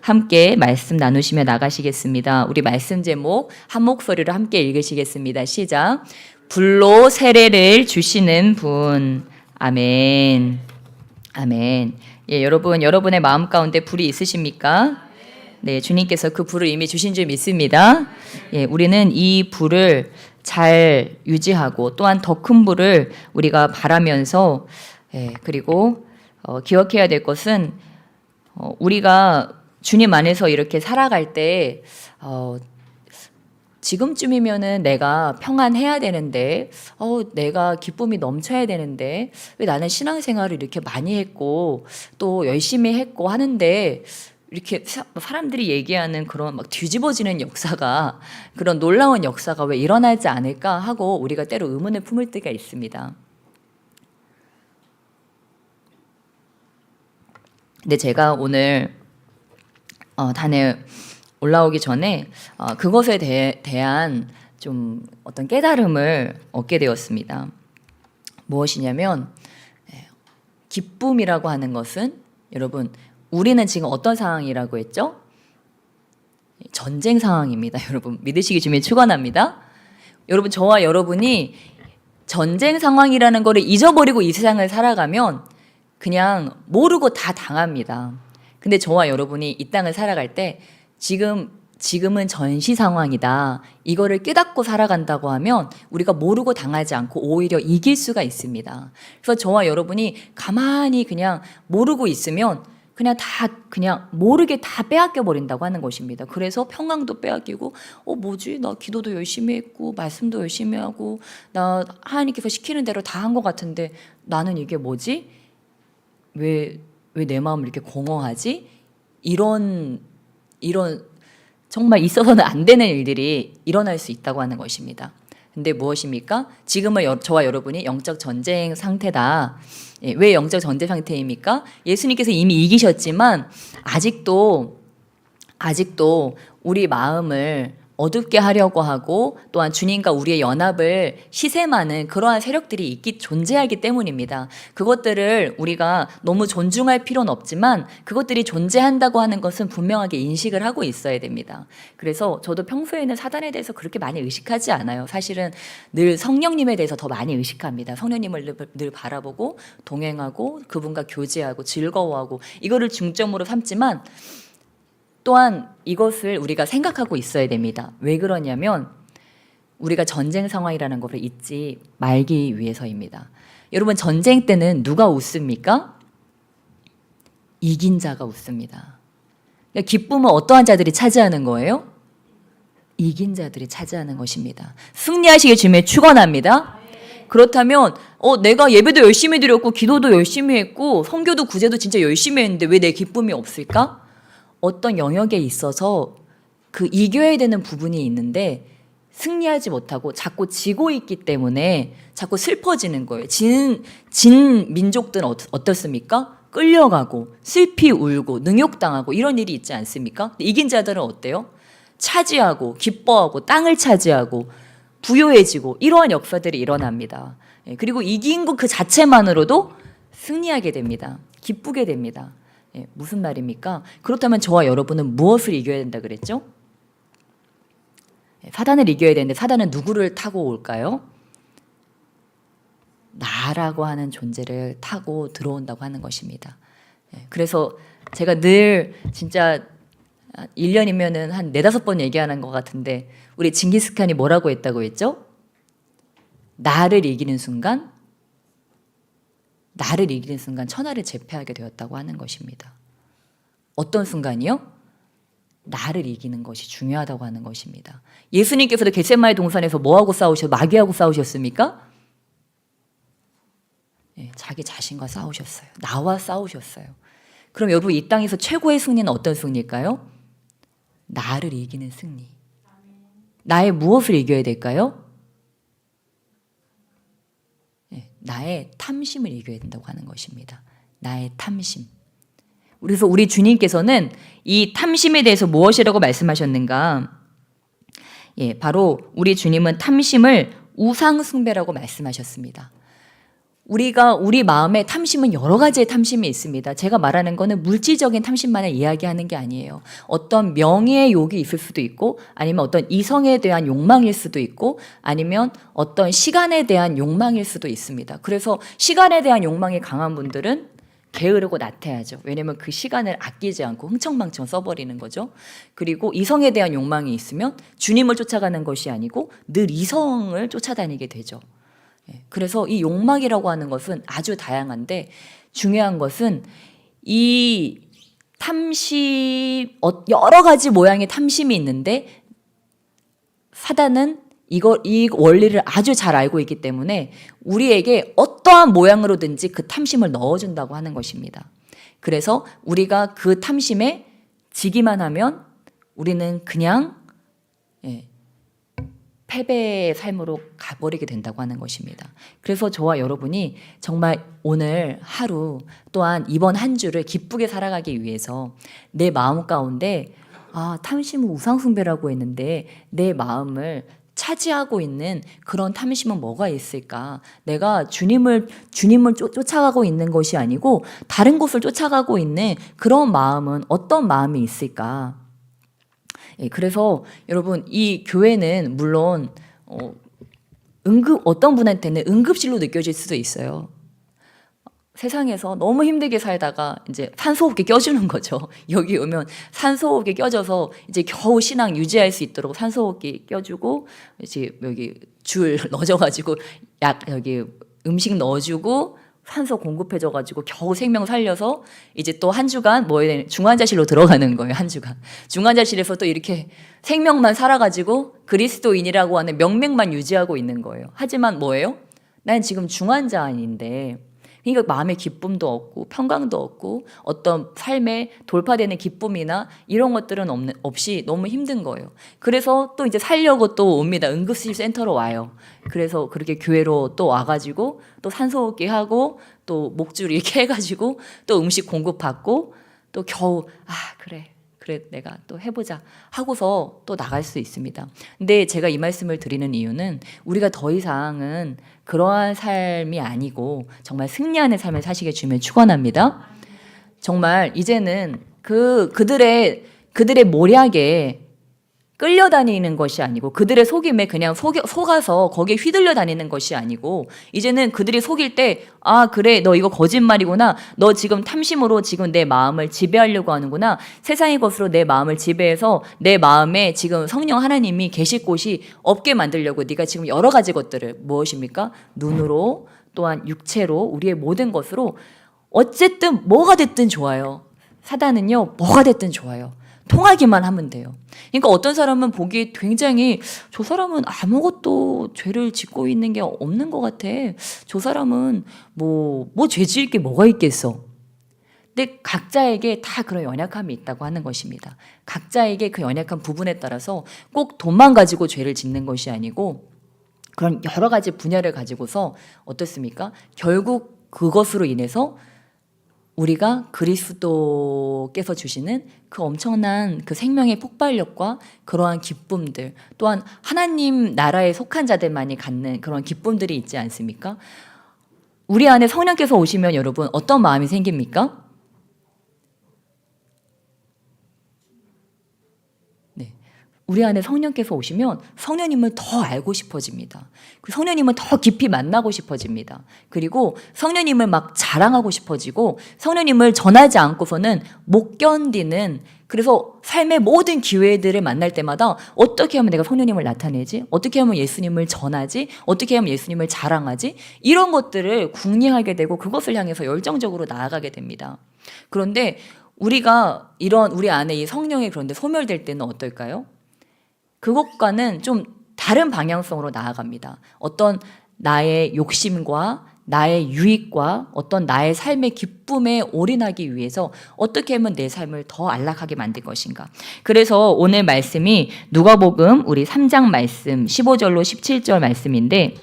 함께 말씀 나누시며 나가시겠습니다. 우리 말씀 제목 한 목소리로 함께 읽으시겠습니다. 시작. 불로 세례를 주시는 분. 아멘. 아멘. 예, 여러분, 여러분의 마음 가운데 불이 있으십니까? 네, 주님께서 그 불을 이미 주신 줄 믿습니다. 예, 우리는 이 불을 잘 유지하고 또한 더 큰 불을 우리가 바라면서 그리고 기억해야 될 것은 우리가 주님 안에서 이렇게 살아갈 때 지금쯤이면은 내가 평안해야 되는데 내가 기쁨이 넘쳐야 되는데 왜 나는 신앙생활을 이렇게 많이 했고 또 열심히 했고 하는데 이렇게 사람들이 얘기하는 그런 막 뒤집어지는 역사가 그런 놀라운 역사가 왜 일어나지 않을까 하고 우리가 때로 의문을 품을 때가 있습니다. 근데 제가 오늘 단에 올라오기 전에 그것에 대한 좀 어떤 깨달음을 얻게 되었습니다. 무엇이냐면 기쁨이라고 하는 것은 여러분 우리는 지금 어떤 상황이라고 했죠? 전쟁 상황입니다. 여러분 믿으시기 주면 축원합니다. 여러분 저와 여러분이 전쟁 상황이라는 것을 잊어버리고 이 세상을 살아가면 그냥 모르고 다 당합니다. 근데 저와 여러분이 이 땅을 살아갈 때 지금은 전시 상황이다. 이거를 깨닫고 살아간다고 하면 우리가 모르고 당하지 않고 오히려 이길 수가 있습니다. 그래서 저와 여러분이 가만히 그냥 모르고 있으면 그냥 모르게 다 빼앗겨 버린다고 하는 것입니다. 그래서 평강도 빼앗기고 뭐지? 나 기도도 열심히 했고 말씀도 열심히 하고 나 하나님께서 시키는 대로 다 한 것 같은데 나는 이게 뭐지? 왜 내 마음을 이렇게 공허하지? 이런 정말 있어서는 안 되는 일들이 일어날 수 있다고 하는 것입니다. 근데 무엇입니까? 지금은 저와 여러분이 영적 전쟁 상태다. 왜 영적 전쟁 상태입니까? 예수님께서 이미 이기셨지만 아직도 우리 마음을 어둡게 하려고 하고 또한 주님과 우리의 연합을 시샘하는 그러한 세력들이 존재하기 때문입니다. 그것들을 우리가 너무 존중할 필요는 없지만 그것들이 존재한다고 하는 것은 분명하게 인식을 하고 있어야 됩니다. 그래서 저도 평소에는 사단에 대해서 그렇게 많이 의식하지 않아요. 사실은 늘 성령님에 대해서 더 많이 의식합니다. 성령님을 늘 바라보고 동행하고 그분과 교제하고 즐거워하고 이거를 중점으로 삼지만 또한 이것을 우리가 생각하고 있어야 됩니다. 왜 그러냐면 우리가 전쟁 상황이라는 것을 잊지 말기 위해서입니다. 여러분 전쟁 때는 누가 웃습니까? 이긴 자가 웃습니다. 그러니까 기쁨은 어떠한 자들이 차지하는 거예요? 이긴 자들이 차지하는 것입니다. 승리하시길 주님의 축원합니다. 그렇다면 내가 예배도 열심히 드렸고 기도도 열심히 했고 선교도 구제도 진짜 열심히 했는데 왜 내 기쁨이 없을까? 어떤 영역에 있어서 그 이겨야 되는 부분이 있는데 승리하지 못하고 자꾸 지고 있기 때문에 자꾸 슬퍼지는 거예요. 진 민족들은 어떻습니까? 끌려가고 슬피 울고 능욕당하고 이런 일이 있지 않습니까? 이긴 자들은 어때요? 차지하고 기뻐하고 땅을 차지하고 부요해지고 이러한 역사들이 일어납니다. 그리고 이긴 것 그 자체만으로도 승리하게 됩니다. 기쁘게 됩니다. 무슨 말입니까? 그렇다면 저와 여러분은 무엇을 이겨야 된다 그랬죠? 사단을 이겨야 되는데 사단은 누구를 타고 올까요? 나라고 하는 존재를 타고 들어온다고 하는 것입니다. 그래서 제가 늘 진짜 1년이면은 한 4-5번 얘기하는 것 같은데 우리 징기스칸이 뭐라고 했다고 했죠? 나를 이기는 순간 천하를 제패하게 되었다고 하는 것입니다. 어떤 순간이요? 나를 이기는 것이 중요하다고 하는 것입니다. 예수님께서도 겟세마네 동산에서 뭐하고 마귀하고 싸우셨습니까? 자기 자신과 싸우셨어요. 나와 싸우셨어요. 그럼 여러분 이 땅에서 최고의 승리는 어떤 승리일까요? 나를 이기는 승리. 나의 무엇을 이겨야 될까요? 나의 탐심을 이겨야 된다고 하는 것입니다. 나의 탐심. 그래서 우리 주님께서는 이 탐심에 대해서 무엇이라고 말씀하셨는가? 바로 우리 주님은 탐심을 우상숭배라고 말씀하셨습니다. 우리 마음에 탐심은 여러 가지의 탐심이 있습니다. 제가 말하는 거는 물질적인 탐심만을 이야기하는 게 아니에요. 어떤 명예의 욕이 있을 수도 있고, 아니면 어떤 이성에 대한 욕망일 수도 있고, 아니면 어떤 시간에 대한 욕망일 수도 있습니다. 그래서 시간에 대한 욕망이 강한 분들은 게으르고 나태하죠. 왜냐면 그 시간을 아끼지 않고 흥청망청 써버리는 거죠. 그리고 이성에 대한 욕망이 있으면 주님을 쫓아가는 것이 아니고 늘 이성을 쫓아다니게 되죠. 그래서 이 욕망이라고 하는 것은 아주 다양한데, 중요한 것은 이 탐심, 여러 가지 모양의 탐심이 있는데 사단은 이 원리를 아주 잘 알고 있기 때문에 우리에게 어떠한 모양으로든지 그 탐심을 넣어준다고 하는 것입니다. 그래서 우리가 그 탐심에 지기만 하면 우리는 그냥 패배의 삶으로 가버리게 된다고 하는 것입니다. 그래서 저와 여러분이 정말 오늘 하루 또한 이번 한 주를 기쁘게 살아가기 위해서 내 마음 가운데 탐심은 우상숭배라고 했는데 내 마음을 차지하고 있는 그런 탐심은 뭐가 있을까? 내가 주님을 쫓아가고 있는 것이 아니고 다른 곳을 쫓아가고 있는 그런 마음은 어떤 마음이 있을까? 그래서 여러분, 이 교회는 물론 어떤 분한테는 응급실로 느껴질 수도 있어요. 세상에서 너무 힘들게 살다가 이제 산소호흡기 껴주는 거죠. 여기 오면 산소호흡기 껴줘서 이제 겨우 신앙 유지할 수 있도록 산소호흡기 껴주고, 이제 여기 줄 넣어줘가지고 여기 음식 넣어주고 산소 공급해줘가지고 겨우 생명 살려서 이제 또 한 주간 중환자실로 들어가는 거예요. 한 주간 중환자실에서 또 이렇게 생명만 살아가지고 그리스도인이라고 하는 명맥만 유지하고 있는 거예요. 하지만 뭐예요? 난 지금 중환자인데, 그러니까 마음의 기쁨도 없고 평강도 없고 어떤 삶에 돌파되는 기쁨이나 이런 것들은 없이 너무 힘든 거예요. 그래서 또 이제 살려고 또 옵니다. 응급실 센터로 와요. 그래서 그렇게 교회로 또 와가지고 또 산소호흡기 하고 또 목줄 이렇게 해가지고 또 음식 공급받고 또 겨우 그래 내가 또 해보자 하고서 또 나갈 수 있습니다. 근데 제가 이 말씀을 드리는 이유는 우리가 더 이상은 그러한 삶이 아니고 정말 승리하는 삶을 사시게 주님을 축원합니다. 정말 이제는 그들의 모략에 끌려다니는 것이 아니고, 그들의 속임에 그냥 속아서 거기에 휘둘려 다니는 것이 아니고, 이제는 그들이 속일 때 그래 너 이거 거짓말이구나, 너 지금 탐심으로 지금 내 마음을 지배하려고 하는구나, 세상의 것으로 내 마음을 지배해서 내 마음에 지금 성령 하나님이 계실 곳이 없게 만들려고 네가 지금 여러 가지 것들을, 무엇입니까? 눈으로 또한 육체로 우리의 모든 것으로, 어쨌든 뭐가 됐든 좋아요. 사단은요 뭐가 됐든 좋아요. 통하기만 하면 돼요. 그러니까 어떤 사람은 보기에 굉장히 저 사람은 아무것도 죄를 짓고 있는 게 없는 것 같아. 저 사람은 뭐 죄 지을 게 뭐가 있겠어. 근데 각자에게 다 그런 연약함이 있다고 하는 것입니다. 각자에게 그 연약한 부분에 따라서 꼭 돈만 가지고 죄를 짓는 것이 아니고 그런 여러 가지 분야를 가지고서 어떻습니까? 결국 그것으로 인해서 우리가 그리스도께서 주시는 그 엄청난 그 생명의 폭발력과 그러한 기쁨들, 또한 하나님 나라에 속한 자들만이 갖는 그런 기쁨들이 있지 않습니까? 우리 안에 성령께서 오시면 여러분 어떤 마음이 생깁니까? 우리 안에 성령께서 오시면 성령님을 더 알고 싶어집니다. 성령님을 더 깊이 만나고 싶어집니다. 그리고 성령님을 막 자랑하고 싶어지고, 성령님을 전하지 않고서는 못 견디는, 그래서 삶의 모든 기회들을 만날 때마다 어떻게 하면 내가 성령님을 나타내지? 어떻게 하면 예수님을 전하지? 어떻게 하면 예수님을 자랑하지? 이런 것들을 궁리하게 되고 그것을 향해서 열정적으로 나아가게 됩니다. 그런데 우리가 이런 우리 안에 이 성령이 그런데 소멸될 때는 어떨까요? 그것과는 좀 다른 방향성으로 나아갑니다. 어떤 나의 욕심과 나의 유익과 어떤 나의 삶의 기쁨에 올인하기 위해서 어떻게 하면 내 삶을 더 안락하게 만들 것인가. 그래서 오늘 말씀이 누가복음 우리 3장 말씀 15절로 17절 말씀인데,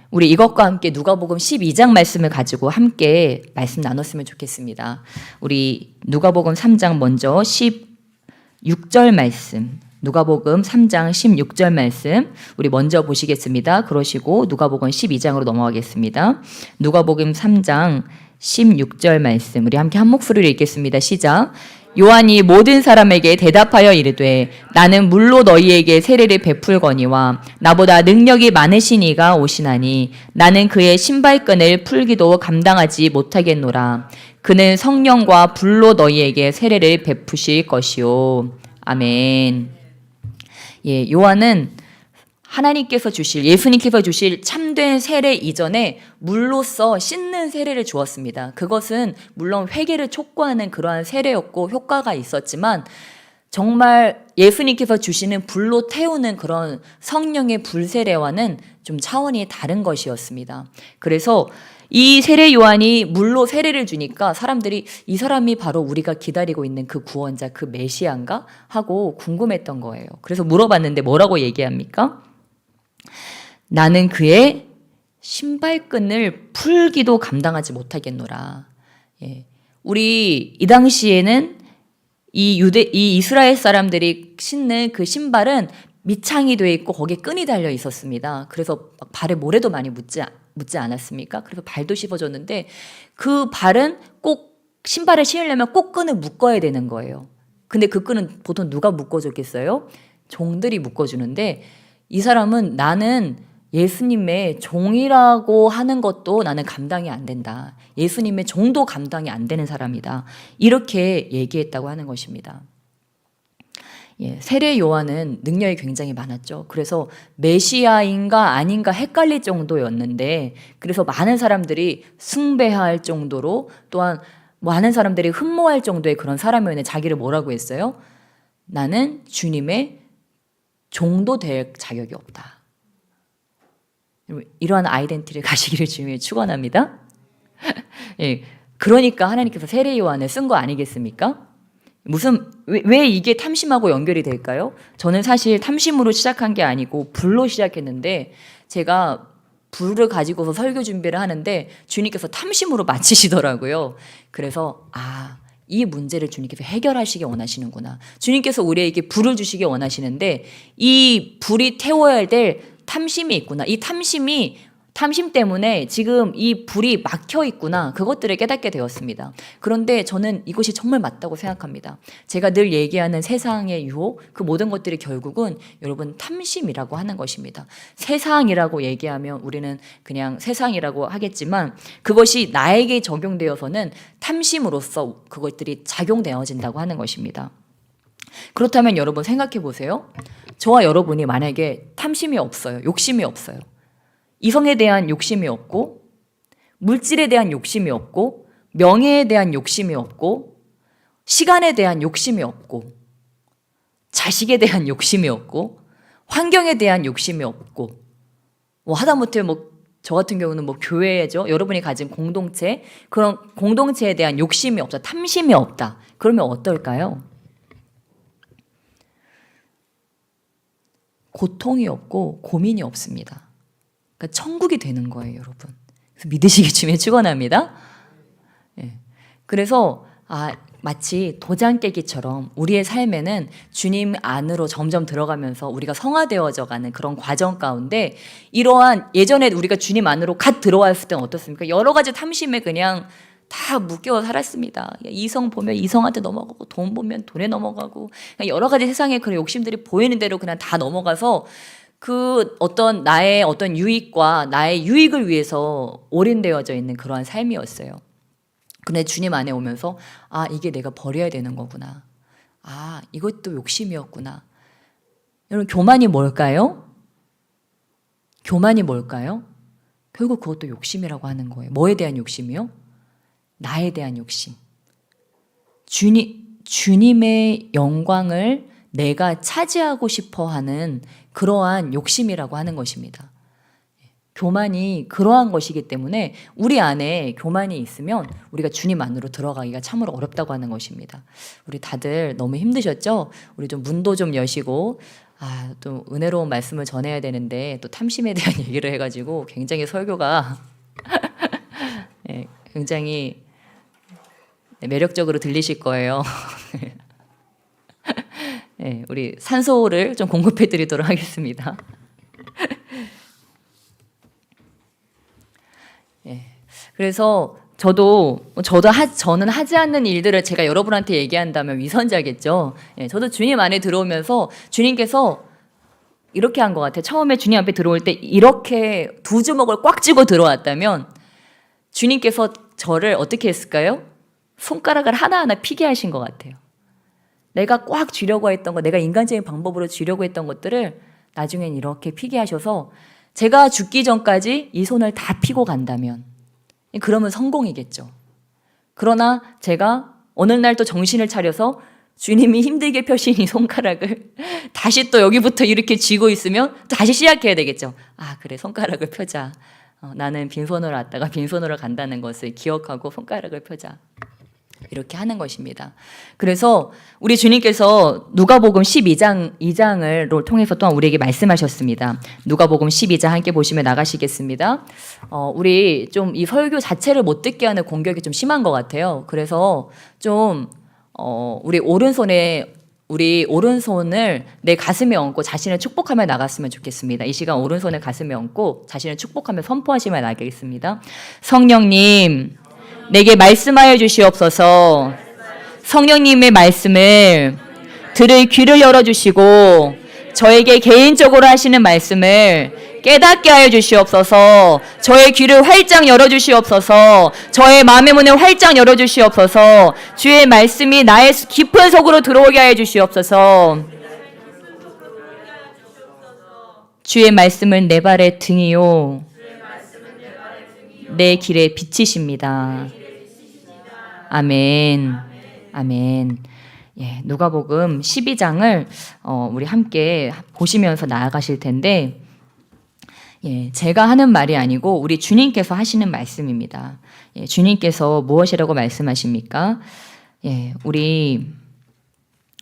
우리 이것과 함께 누가복음 12장 말씀을 가지고 함께 말씀 나눴으면 좋겠습니다. 우리 누가복음 3장 먼저 16절 말씀 누가복음 3장 16절 말씀 우리 먼저 보시겠습니다. 그러시고 누가복음 12장으로 넘어가겠습니다. 누가복음 3장 16절 말씀 우리 함께 한 목소리로 읽겠습니다. 시작. 요한이 모든 사람에게 대답하여 이르되 나는 물로 너희에게 세례를 베풀거니와 나보다 능력이 많으신 이가 오시나니 나는 그의 신발끈을 풀기도 감당하지 못하겠노라. 그는 성령과 불로 너희에게 세례를 베푸실 것이요. 아멘. 예, 요한은 하나님께서 주실, 예수님께서 주실 참된 세례 이전에 물로써 씻는 세례를 주었습니다. 그것은 물론 회개를 촉구하는 그러한 세례였고 효과가 있었지만 정말 예수님께서 주시는 불로 태우는 그런 성령의 불세례와는 좀 차원이 다른 것이었습니다. 그래서 이 세례 요한이 물로 세례를 주니까 사람들이 이 사람이 바로 우리가 기다리고 있는 그 구원자, 그 메시아인가? 하고 궁금했던 거예요. 그래서 물어봤는데 뭐라고 얘기합니까? 나는 그의 신발끈을 풀기도 감당하지 못하겠노라. 예. 우리 이 당시에는 이 이스라엘 사람들이 신는 그 신발은 밑창이 되어 있고 거기에 끈이 달려 있었습니다. 그래서 발에 모래도 많이 묻지 않았습니까? 그래서 발도 씹어졌는데 그 발은 꼭 신발을 신으려면 꼭 끈을 묶어야 되는 거예요. 근데 그 끈은 보통 누가 묶어줬겠어요? 종들이 묶어주는데 이 사람은 나는 예수님의 종이라고 하는 것도 나는 감당이 안 된다. 예수님의 종도 감당이 안 되는 사람이다. 이렇게 얘기했다고 하는 것입니다. 예, 세례 요한은 능력이 굉장히 많았죠. 그래서 메시아인가 아닌가 헷갈릴 정도였는데 그래서 많은 사람들이 숭배할 정도로 또한 많은 사람들이 흠모할 정도의 그런 사람이었는데 자기를 뭐라고 했어요? 나는 주님의 종도 될 자격이 없다. 이러한 아이덴티티를 가시기를 주님이 축원합니다. 예, 그러니까 하나님께서 세례 요한을 쓴 거 아니겠습니까? 왜 이게 탐심하고 연결이 될까요? 저는 사실 탐심으로 시작한 게 아니고 불로 시작했는데 제가 불을 가지고서 설교 준비를 하는데 주님께서 탐심으로 마치시더라고요. 그래서 이 문제를 주님께서 해결하시기 원하시는구나. 주님께서 우리에게 불을 주시기 원하시는데 이 불이 태워야 될 탐심이 있구나. 이 탐심 때문에 지금 이 불이 막혀 있구나. 그것들을 깨닫게 되었습니다. 그런데 저는 이것이 정말 맞다고 생각합니다. 제가 늘 얘기하는 세상의 유혹, 그 모든 것들이 결국은 여러분 탐심이라고 하는 것입니다. 세상이라고 얘기하면 우리는 그냥 세상이라고 하겠지만 그것이 나에게 적용되어서는 탐심으로써 그것들이 작용되어진다고 하는 것입니다. 그렇다면 여러분 생각해 보세요. 저와 여러분이 만약에 탐심이 없어요. 욕심이 없어요. 이성에 대한 욕심이 없고 물질에 대한 욕심이 없고 명예에 대한 욕심이 없고 시간에 대한 욕심이 없고 자식에 대한 욕심이 없고 환경에 대한 욕심이 없고 하다못해 저 같은 경우는 교회죠. 여러분이 가진 공동체 그런 공동체에 대한 욕심이 없다. 탐심이 없다. 그러면 어떨까요? 고통이 없고 고민이 없습니다. 그러니까 천국이 되는 거예요, 여러분. 그래서 믿으시기 주에 축원합니다. 예. 그래서 마치 도장 깨기처럼 우리의 삶에는 주님 안으로 점점 들어가면서 우리가 성화되어져 가는 그런 과정 가운데 이러한 예전에 우리가 주님 안으로 갓 들어왔을 때는 어떻습니까? 여러 가지 탐심에 그냥 다 묶여 살았습니다. 이성 보면 이성한테 넘어가고 돈 보면 돈에 넘어가고 여러 가지 세상의 그런 욕심들이 보이는 대로 그냥 다 넘어가서 그 나의 어떤 유익과 나의 유익을 위해서 올인되어져 있는 그러한 삶이었어요. 근데 주님 안에 오면서 이게 내가 버려야 되는 거구나. 이것도 욕심이었구나. 여러분 교만이 뭘까요? 교만이 뭘까요? 결국 그것도 욕심이라고 하는 거예요. 뭐에 대한 욕심이요? 나에 대한 욕심. 주님의 영광을 내가 차지하고 싶어 하는 그러한 욕심이라고 하는 것입니다. 교만이 그러한 것이기 때문에 우리 안에 교만이 있으면 우리가 주님 안으로 들어가기가 참으로 어렵다고 하는 것입니다. 우리 다들 너무 힘드셨죠? 우리 좀 문도 좀 여시고 또 은혜로운 말씀을 전해야 되는데 또 탐심에 대한 얘기를 해가지고 굉장히 설교가 굉장히 매력적으로 들리실 거예요. 예, 우리 산소를 좀 공급해 드리도록 하겠습니다. 예, 그래서 저는 하지 않는 일들을 제가 여러분한테 얘기한다면 위선자겠죠. 예, 저도 주님 안에 들어오면서 주님께서 이렇게 한 것 같아요. 처음에 주님 앞에 들어올 때 이렇게 두 주먹을 꽉 쥐고 들어왔다면 주님께서 저를 어떻게 했을까요? 손가락을 하나하나 피게 하신 것 같아요. 내가 꽉 쥐려고 했던 거, 내가 인간적인 방법으로 쥐려고 했던 것들을 나중엔 이렇게 피게 하셔서 제가 죽기 전까지 이 손을 다 피고 간다면 그러면 성공이겠죠. 그러나 제가 어느 날 또 정신을 차려서 주님이 힘들게 펴신 이 손가락을 다시 또 여기부터 이렇게 쥐고 있으면 다시 시작해야 되겠죠. 아, 그래, 손가락을 펴자. 나는 빈손으로 왔다가 빈손으로 간다는 것을 기억하고 손가락을 펴자. 이렇게 하는 것입니다. 그래서 우리 주님께서 누가복음 2장을 통해서 또한 우리에게 말씀하셨습니다. 누가복음 12장 함께 보시면 나가시겠습니다. 우리 좀 이 설교 자체를 못 듣게 하는 공격이 좀 심한 것 같아요. 그래서 좀 우리 오른손을 내 가슴에 얹고 자신을 축복하며 나갔으면 좋겠습니다. 이 시간 오른손을 가슴에 얹고 자신을 축복하며 선포하시며 나가겠습니다. 성령님, 내게 말씀하여 주시옵소서. 성령님의 말씀을 들을 귀를 열어주시고 저에게 개인적으로 하시는 말씀을 깨닫게 하여 주시옵소서. 저의 귀를 활짝 열어주시옵소서. 저의 마음의 문을 활짝 열어주시옵소서. 주의 말씀이 나의 깊은 속으로 들어오게 하여 주시옵소서. 주의 말씀은 내 발의 등이요 내 길의 빛이십니다. 아멘. 아멘. 예, 누가복음 12장을 우리 함께 보시면서 나아가실 텐데, 예, 제가 하는 말이 아니고 우리 주님께서 하시는 말씀입니다. 예, 주님께서 무엇이라고 말씀하십니까? 예, 우리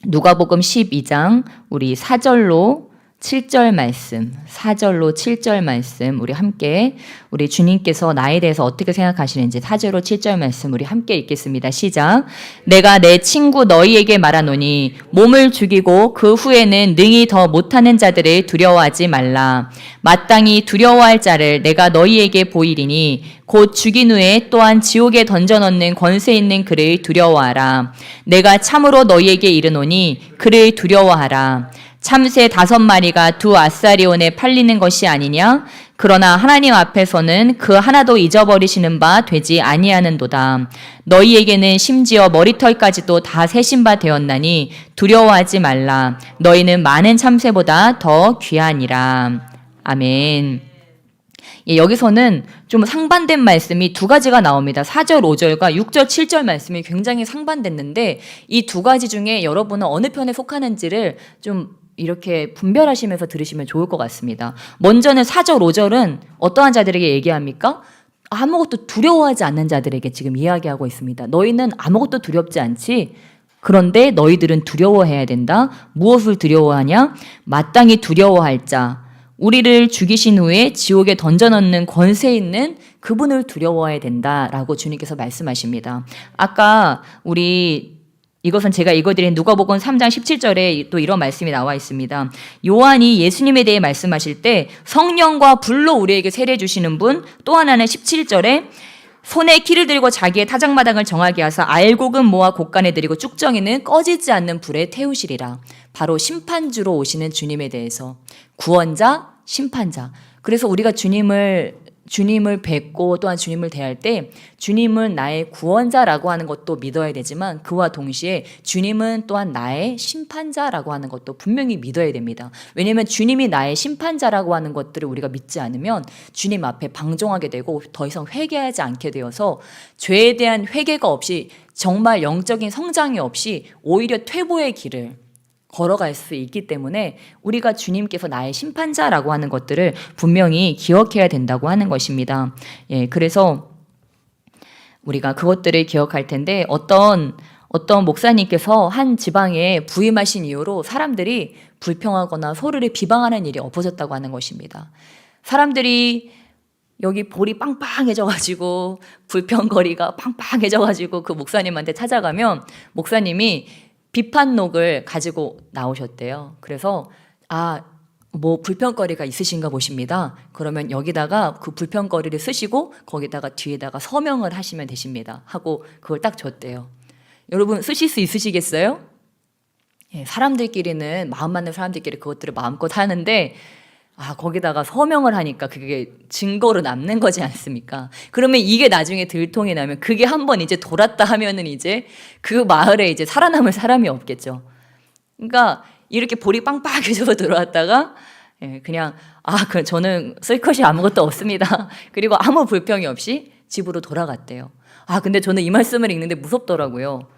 누가복음 12장 우리 4절로 7절 말씀, 4절로 7절 말씀 우리 함께 우리 주님께서 나에 대해서 어떻게 생각하시는지 4절로 7절 말씀 우리 함께 읽겠습니다. 시작. 내가 내 친구 너희에게 말하노니 몸을 죽이고 그 후에는 능히 더 못하는 자들을 두려워하지 말라. 마땅히 두려워할 자를 내가 너희에게 보이리니 곧 죽인 후에 또한 지옥에 던져넣는 권세 있는 그를 두려워하라. 내가 참으로 너희에게 이르노니 그를 두려워하라. 참새 5마리가 2아사리온에 팔리는 것이 아니냐? 그러나 하나님 앞에서는 그 하나도 잊어버리시는 바 되지 아니하는도다. 너희에게는 심지어 머리털까지도 다 세신 바 되었나니 두려워하지 말라. 너희는 많은 참새보다 더 귀하니라. 아멘. 예, 여기서는 좀 상반된 말씀이 두 가지가 나옵니다. 4절, 5절과 6절, 7절 말씀이 굉장히 상반됐는데 이 두 가지 중에 여러분은 어느 편에 속하는지를 좀 이렇게 분별하시면서 들으시면 좋을 것 같습니다. 먼저는 4절, 5절은 어떠한 자들에게 얘기합니까? 아무것도 두려워하지 않는 자들에게 지금 이야기하고 있습니다. 너희는 아무것도 두렵지 않지? 그런데 너희들은 두려워해야 된다. 무엇을 두려워하냐? 마땅히 두려워할 자. 우리를 죽이신 후에 지옥에 던져넣는 권세 있는 그분을 두려워해야 된다라고 주님께서 말씀하십니다. 아까 이것은 제가 읽어드린 누가복음 3장 17절에 또 이런 말씀이 나와 있습니다. 요한이 예수님에 대해 말씀하실 때 성령과 불로 우리에게 세례 주시는 분, 또 하나는 17절에 손에 키를 들고 자기의 타작마당을 정하게 하사 알곡은 모아 곳간에 들이고 쭉정이는 꺼지지 않는 불에 태우시리라. 바로 심판주로 오시는 주님에 대해서 구원자, 심판자. 그래서 우리가 주님을 뵙고 또한 주님을 대할 때 주님은 나의 구원자라고 하는 것도 믿어야 되지만 그와 동시에 주님은 또한 나의 심판자라고 하는 것도 분명히 믿어야 됩니다. 왜냐하면 주님이 나의 심판자라고 하는 것들을 우리가 믿지 않으면 주님 앞에 방종하게 되고 더 이상 회개하지 않게 되어서 죄에 대한 회개가 없이 정말 영적인 성장이 없이 오히려 퇴보의 길을 걸어갈 수 있기 때문에 우리가 주님께서 나의 심판자라고 하는 것들을 분명히 기억해야 된다고 하는 것입니다. 예, 그래서 우리가 그것들을 기억할 텐데 어떤 목사님께서 한 지방에 부임하신 이후로 사람들이 불평하거나 서로를 비방하는 일이 엎어졌다고 하는 것입니다. 사람들이 여기 볼이 빵빵해져가지고 불평거리가 빵빵해져가지고 그 목사님한테 찾아가면 목사님이 비판록을 가지고 나오셨대요. 그래서 뭐 불평거리가 있으신가 보십니다. 그러면 여기다가 그 불평거리를 쓰시고 거기다가 뒤에다가 서명을 하시면 되십니다. 하고 그걸 딱 줬대요. 여러분 쓰실 수 있으시겠어요? 예, 사람들끼리는 마음 맞는 사람들끼리 그것들을 마음껏 하는데 거기다가 서명을 하니까 그게 증거로 남는 거지 않습니까? 그러면 이게 나중에 들통이 나면 그게 한번 이제 돌았다 하면은 이제 그 마을에 이제 살아남을 사람이 없겠죠. 그러니까 이렇게 볼이 빵빵해져서 들어왔다가 그냥 저는 쓸 것이 아무것도 없습니다. 그리고 아무 불평이 없이 집으로 돌아갔대요. 근데 저는 이 말씀을 읽는데 무섭더라고요.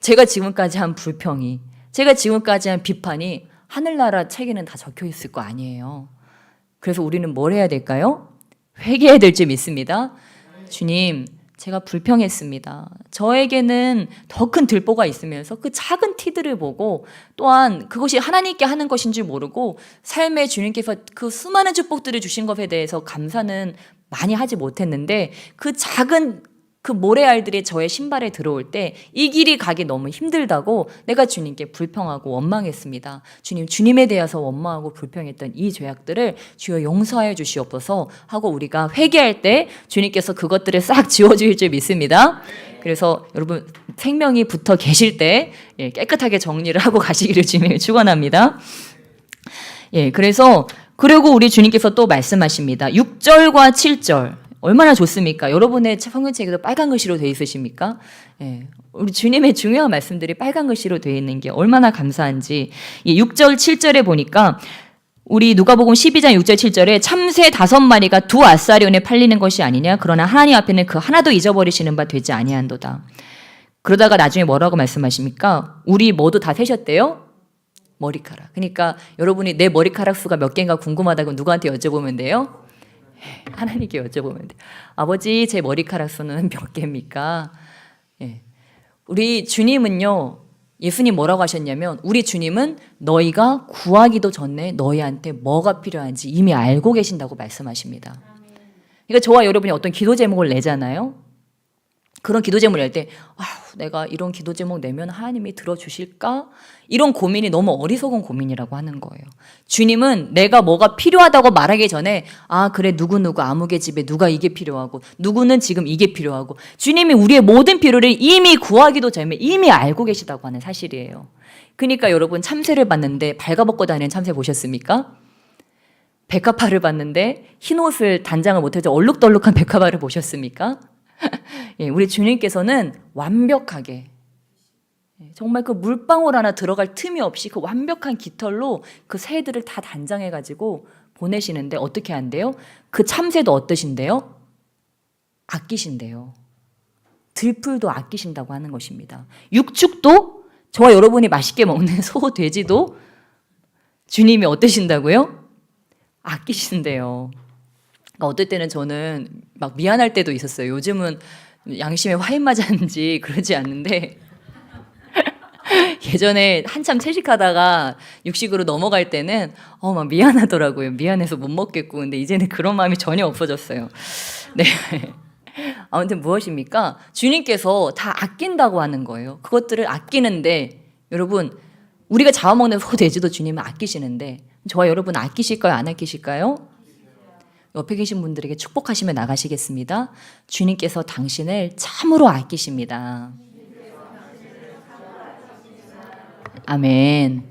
제가 지금까지 한 불평이, 제가 지금까지 한 비판이 하늘나라 책에는 다 적혀 있을 거 아니에요. 그래서 우리는 뭘 해야 될까요? 회개해야 될 줄 믿습니다. 주님, 제가 불평했습니다. 저에게는 더 큰 들보가 있으면서 그 작은 티들을 보고 또한 그것이 하나님께 하는 것인 줄 모르고 삶에 주님께서 그 수많은 축복들을 주신 것에 대해서 감사는 많이 하지 못했는데 그 작은 그 모래알들이 저의 신발에 들어올 때 이 길이 가기 너무 힘들다고 내가 주님께 불평하고 원망했습니다. 주님, 주님에 대해서 원망하고 불평했던 이 죄악들을 주여 용서하여 주시옵소서 하고 우리가 회개할 때 주님께서 그것들을 싹 지워주실 줄 믿습니다. 그래서 여러분 생명이 붙어 계실 때 깨끗하게 정리를 하고 가시기를 주님을 축원합니다. 그래서 그리고 우리 주님께서 또 말씀하십니다. 6절과 7절 얼마나 좋습니까? 여러분의 성경책에도 빨간 글씨로 되어 있으십니까? 우리 주님의 중요한 말씀들이 빨간 글씨로 되어 있는 게 얼마나 감사한지. 6절 7절에 보니까 우리 누가복음 12장 6절 7절에 참새 5마리가 2아사리온에 팔리는 것이 아니냐? 그러나 하나님 앞에는 그 하나도 잊어버리시는 바 되지 아니한도다. 그러다가 나중에 뭐라고 말씀하십니까? 우리 모두 다 세셨대요? 머리카락. 그러니까 여러분이 내 머리카락 수가 몇 개인가 궁금하다고 누구한테 여쭤보면 돼요? 하나님께 여쭤보면 돼요. 아버지, 제 머리카락 수는 몇 개입니까? 우리 주님은요, 예수님 뭐라고 하셨냐면 우리 주님은 너희가 구하기도 전에 너희한테 뭐가 필요한지 이미 알고 계신다고 말씀하십니다. 그러니까 저와 여러분이 어떤 기도 제목을 내잖아요. 그런 기도 제목을 낼 때 내가 이런 기도 제목 내면 하나님이 들어주실까? 이런 고민이 너무 어리석은 고민이라고 하는 거예요. 주님은 내가 뭐가 필요하다고 말하기 전에 그래 누구누구 아무개 집에 누가 이게 필요하고 누구는 지금 이게 필요하고 주님이 우리의 모든 필요를 이미 구하기도 전에 이미 알고 계시다고 하는 사실이에요. 그러니까 여러분 참새를 봤는데 발가벗고 다니는 참새 보셨습니까? 백합화를 봤는데 흰옷을 단장을 못해서 얼룩덜룩한 백합화를 보셨습니까? 우리 주님께서는 완벽하게 정말 그 물방울 하나 들어갈 틈이 없이 그 완벽한 깃털로 그 새들을 다 단장해가지고 보내시는데 어떻게 한대요? 그 참새도 어떠신데요? 아끼신대요. 들풀도 아끼신다고 하는 것입니다. 육축도 저와 여러분이 맛있게 먹는 소, 돼지도 주님이 어떠신다고요? 아끼신대요. 어떨 때는 저는 막 미안할 때도 있었어요. 요즘은 양심에 화인 맞았는지 그러지 않는데 예전에 한참 채식하다가 육식으로 넘어갈 때는 막 미안하더라고요. 미안해서 못 먹겠고. 근데 이제는 그런 마음이 전혀 없어졌어요. 네. 아무튼 무엇입니까? 주님께서 다 아낀다고 하는 거예요. 그것들을 아끼는데 여러분 우리가 잡아먹는 소, 돼지도 주님은 아끼시는데 저와 여러분 아끼실까요? 안 아끼실까요? 옆에 계신 분들에게 축복하시며 나가시겠습니다. 주님께서 당신을 참으로 아끼십니다. 아멘.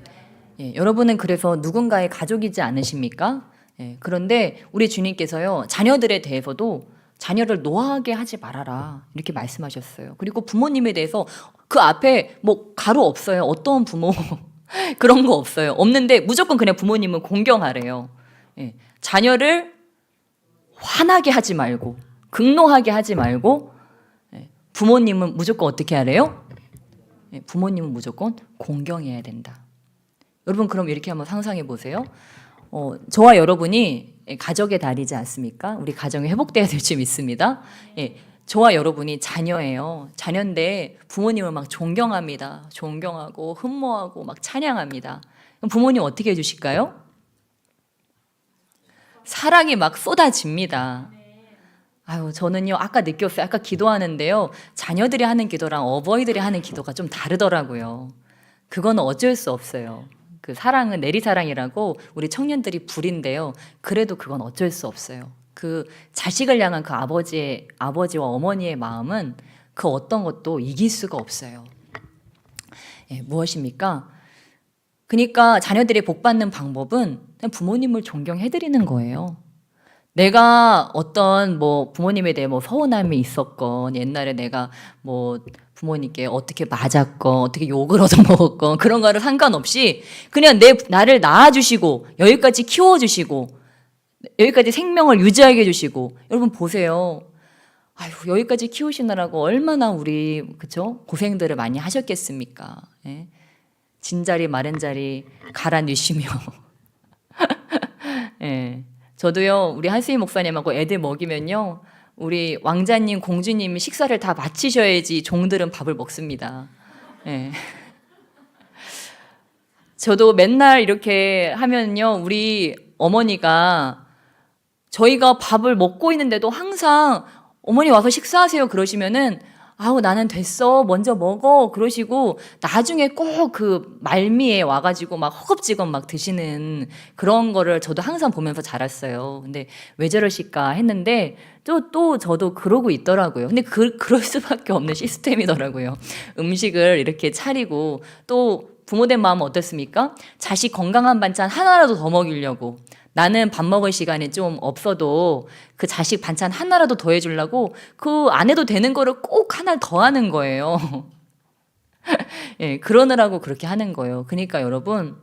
여러분은 그래서 누군가의 가족이지 않으십니까? 그런데 우리 주님께서요, 자녀들에 대해서도 자녀를 노하게 하지 말아라 이렇게 말씀하셨어요. 그리고 부모님에 대해서 그 앞에 뭐 가로 없어요. 어떤 부모 그런 거 없어요. 없는데 무조건 그냥 부모님은 공경하래요. 자녀를 화나게 하지 말고 극노하게 하지 말고 부모님은 무조건 어떻게 하래요? 부모님은 무조건 공경해야 된다. 여러분 그럼 이렇게 한번 상상해 보세요. 저와 여러분이 가족의 달이지 않습니까? 우리 가정이 회복돼야 될 줄 믿습니다. 저와 여러분이 자녀예요. 자녀인데 부모님을 막 존경합니다. 존경하고 흠모하고 막 찬양합니다. 그럼 부모님 어떻게 해주실까요? 사랑이 막 쏟아집니다. 저는요, 아까 느꼈어요. 아까 기도하는데요. 자녀들이 하는 기도랑 어버이들이 하는 기도가 좀 다르더라고요. 그건 어쩔 수 없어요. 그 사랑은 내리사랑이라고 우리 청년들이 부린대요. 그래도 그건 어쩔 수 없어요. 그 자식을 향한 그 아버지와 어머니의 마음은 그 어떤 것도 이길 수가 없어요. 예, 무엇입니까? 그러니까 자녀들이 복받는 방법은 그냥 부모님을 존경해드리는 거예요. 내가 어떤 뭐 부모님에 대해 뭐 서운함이 있었건, 옛날에 내가 뭐 부모님께 어떻게 맞았건, 어떻게 욕을 얻어먹었건, 그런 거를 상관없이 그냥 나를 낳아주시고, 여기까지 키워주시고, 여기까지 생명을 유지하게 해주시고, 여러분 보세요. 아유, 여기까지 키우시느라고 얼마나 우리, 그쵸? 고생들을 많이 하셨겠습니까? 예? 진자리 마른 자리 갈아 넣으시며. 예. 저도요, 우리 한수희 목사님하고 애들 먹이면요, 우리 왕자님, 공주님 식사를 다 마치셔야지 종들은 밥을 먹습니다. 예. 저도 맨날 이렇게 하면요, 우리 어머니가 저희가 밥을 먹고 있는데도 항상 어머니 와서 식사하세요 그러시면은 아우 나는 됐어 먼저 먹어 그러시고 나중에 꼭 그 말미에 와가지고 막 허겁지겁 막 드시는 그런 거를 저도 항상 보면서 자랐어요. 근데 왜 저러실까 했는데 또 저도 그러고 있더라고요. 근데 그럴 수밖에 없는 시스템이더라고요. 음식을 이렇게 차리고 또 부모된 마음은 어떻습니까? 자식 건강한 반찬 하나라도 더 먹이려고 나는 밥 먹을 시간이 좀 없어도 그 자식 반찬 하나라도 더 해주려고 그 안 해도 되는 거를 꼭 하나 더 하는 거예요. 예, 그러느라고 그렇게 하는 거예요. 그러니까 여러분,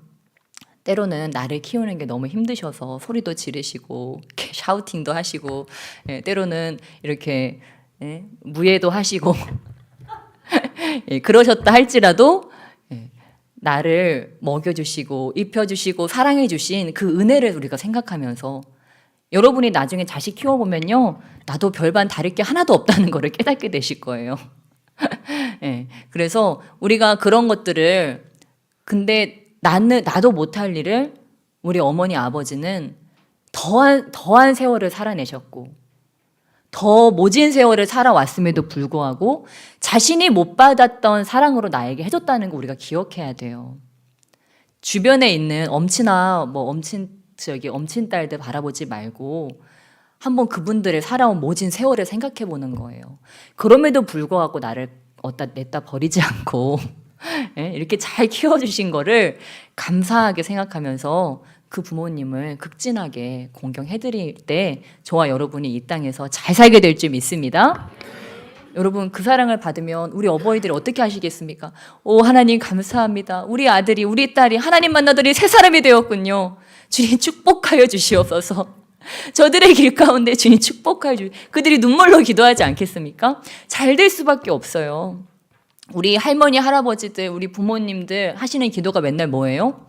때로는 나를 키우는 게 너무 힘드셔서 소리도 지르시고, 이렇게 샤우팅도 하시고, 예, 때로는 이렇게 예, 무예도 하시고, 예, 그러셨다 할지라도 나를 먹여주시고 입혀주시고 사랑해주신 그 은혜를 우리가 생각하면서 여러분이 나중에 자식 키워보면요 나도 별반 다를 게 하나도 없다는 거를 깨닫게 되실 거예요. 네, 그래서 우리가 그런 것들을 근데 나도 못할 일을 우리 어머니 아버지는 더한 세월을 살아내셨고 더 모진 세월을 살아왔음에도 불구하고 자신이 못 받았던 사랑으로 나에게 해줬다는 거 우리가 기억해야 돼요. 주변에 있는 엄친 딸들 바라보지 말고 한번 그분들의 살아온 모진 세월을 생각해 보는 거예요. 그럼에도 불구하고 나를 냈다 버리지 않고 이렇게 잘 키워주신 거를 감사하게 생각하면서 그 부모님을 극진하게 공경해드릴 때 저와 여러분이 이 땅에서 잘 살게 될 줄 믿습니다. 여러분 그 사랑을 받으면 우리 어버이들이 어떻게 하시겠습니까? 오 하나님 감사합니다. 우리 아들이 우리 딸이 하나님 만나더니 새 사람이 되었군요. 주님 축복하여 주시옵소서. 저들의 길 가운데 주님 축복하여 그들이 눈물로 기도하지 않겠습니까? 잘 될 수밖에 없어요. 우리 할머니 할아버지들 우리 부모님들 하시는 기도가 맨날 뭐예요?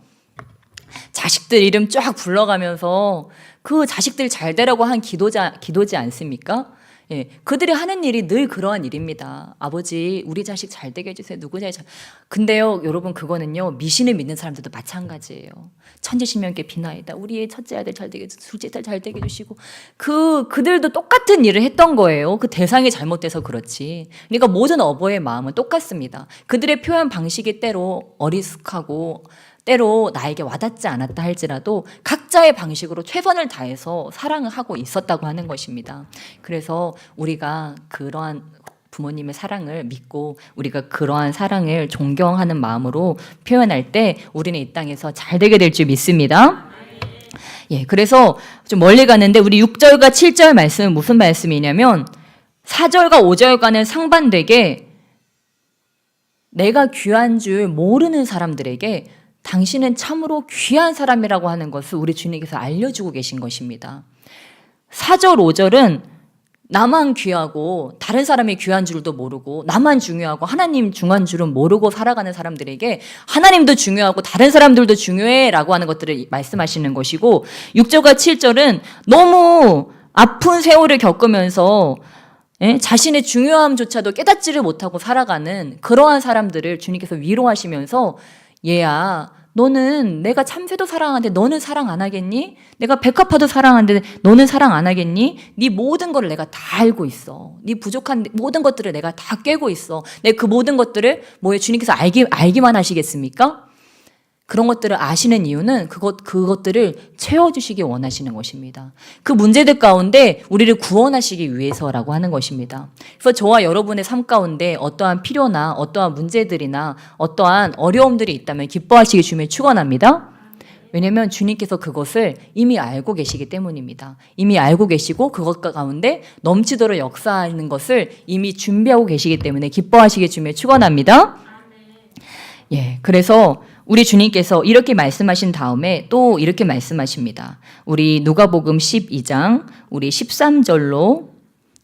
자식들 이름 쫙 불러가면서 그 자식들 잘 되라고 한 기도지 않습니까? 예, 그들이 하는 일이 늘 그러한 일입니다. 아버지, 우리 자식 잘 되게 해주세요. 근데요, 여러분 그거는요 미신을 믿는 사람들도 마찬가지예요. 천지신명께 비나이다. 우리의 첫째 아들 잘 되게 해주시고 둘째 딸 잘 되게 해주시고 그들도 똑같은 일을 했던 거예요. 그 대상이 잘못돼서 그렇지. 그러니까 모든 어버이의 마음은 똑같습니다. 그들의 표현 방식이 때로 어리숙하고 때로 나에게 와닿지 않았다 할지라도 각자의 방식으로 최선을 다해서 사랑을 하고 있었다고 하는 것입니다. 그래서 우리가 그러한 부모님의 사랑을 믿고 우리가 그러한 사랑을 존경하는 마음으로 표현할 때 우리는 이 땅에서 잘 되게 될 줄 믿습니다. 예, 그래서 좀 멀리 가는데 우리 6절과 7절 말씀은 무슨 말씀이냐면 4절과 5절과는 상반되게 내가 귀한 줄 모르는 사람들에게 당신은 참으로 귀한 사람이라고 하는 것을 우리 주님께서 알려주고 계신 것입니다. 4절, 5절은 나만 귀하고 다른 사람이 귀한 줄도 모르고 나만 중요하고 하나님 중요한 줄은 모르고 살아가는 사람들에게 하나님도 중요하고 다른 사람들도 중요해 라고 하는 것들을 말씀하시는 것이고 6절과 7절은 너무 아픈 세월을 겪으면서 자신의 중요함조차도 깨닫지를 못하고 살아가는 그러한 사람들을 주님께서 위로하시면서 얘야 너는 내가 참새도 사랑하는데 너는 사랑 안 하겠니? 내가 백합화도 사랑하는데 너는 사랑 안 하겠니? 네 모든 것을 내가 다 알고 있어. 네 부족한 모든 것들을 내가 다 꿰고 있어. 내 그 모든 것들을 뭐에 주님께서 알기만 하시겠습니까? 그런 것들을 아시는 이유는 그것들을 채워주시기 원하시는 것입니다. 그 문제들 가운데 우리를 구원하시기 위해서라고 하는 것입니다. 그래서 저와 여러분의 삶 가운데 어떠한 필요나 어떠한 문제들이나 어떠한 어려움들이 있다면 기뻐하시기 주님을 축원합니다. 왜냐하면 주님께서 그것을 이미 알고 계시기 때문입니다. 이미 알고 계시고 그것 가운데 넘치도록 역사하는 것을 이미 준비하고 계시기 때문에 기뻐하시기 주님을 축원합니다. 예, 그래서 우리 주님께서 이렇게 말씀하신 다음에 또 이렇게 말씀하십니다. 우리 누가복음 12장 우리 13절로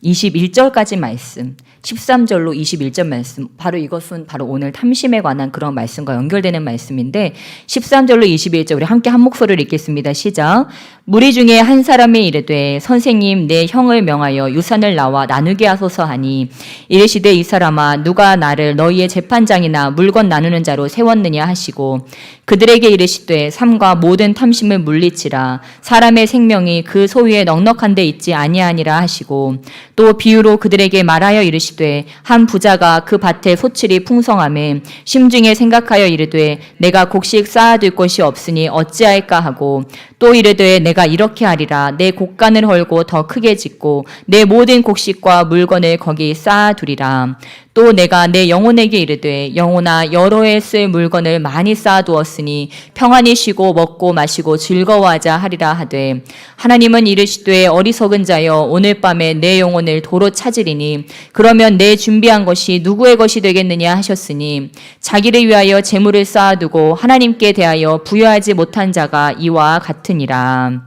21절까지 말씀, 13절로 21절 말씀, 바로 이것은 바로 오늘 탐심에 관한 그런 말씀과 연결되는 말씀인데 13절로 21절 우리 함께 한 목소리를 읽겠습니다. 시작. 무리 중에 한 사람이 이르되 선생님 내 형을 명하여 유산을 나와 나누게 하소서 하니 이르시되 이 사람아 누가 나를 너희의 재판장이나 물건 나누는 자로 세웠느냐 하시고 그들에게 이르시되 삼가 모든 탐심을 물리치라 사람의 생명이 그 소유에 넉넉한 데 있지 아니하니라 하시고 또 비유로 그들에게 말하여 이르시되 한 부자가 그 밭에 소출이 풍성하매 심중에 생각하여 이르되 내가 곡식 쌓아둘 곳이 없으니 어찌할까 하고 또 이르되 내가 이렇게 하리라 내 곡간을 헐고 더 크게 짓고 내 모든 곡식과 물건을 거기 쌓아두리라. 또 내가 내 영혼에게 이르되 영혼아 여러 해 쓸 물건을 많이 쌓아두었으니 평안히 쉬고 먹고 마시고 즐거워하자 하리라 하되 하나님은 이르시되 어리석은 자여 오늘 밤에 내 영혼을 도로 찾으리니 그러면 내 준비한 것이 누구의 것이 되겠느냐 하셨으니 자기를 위하여 재물을 쌓아두고 하나님께 대하여 부여하지 못한 자가 이와 같으니라.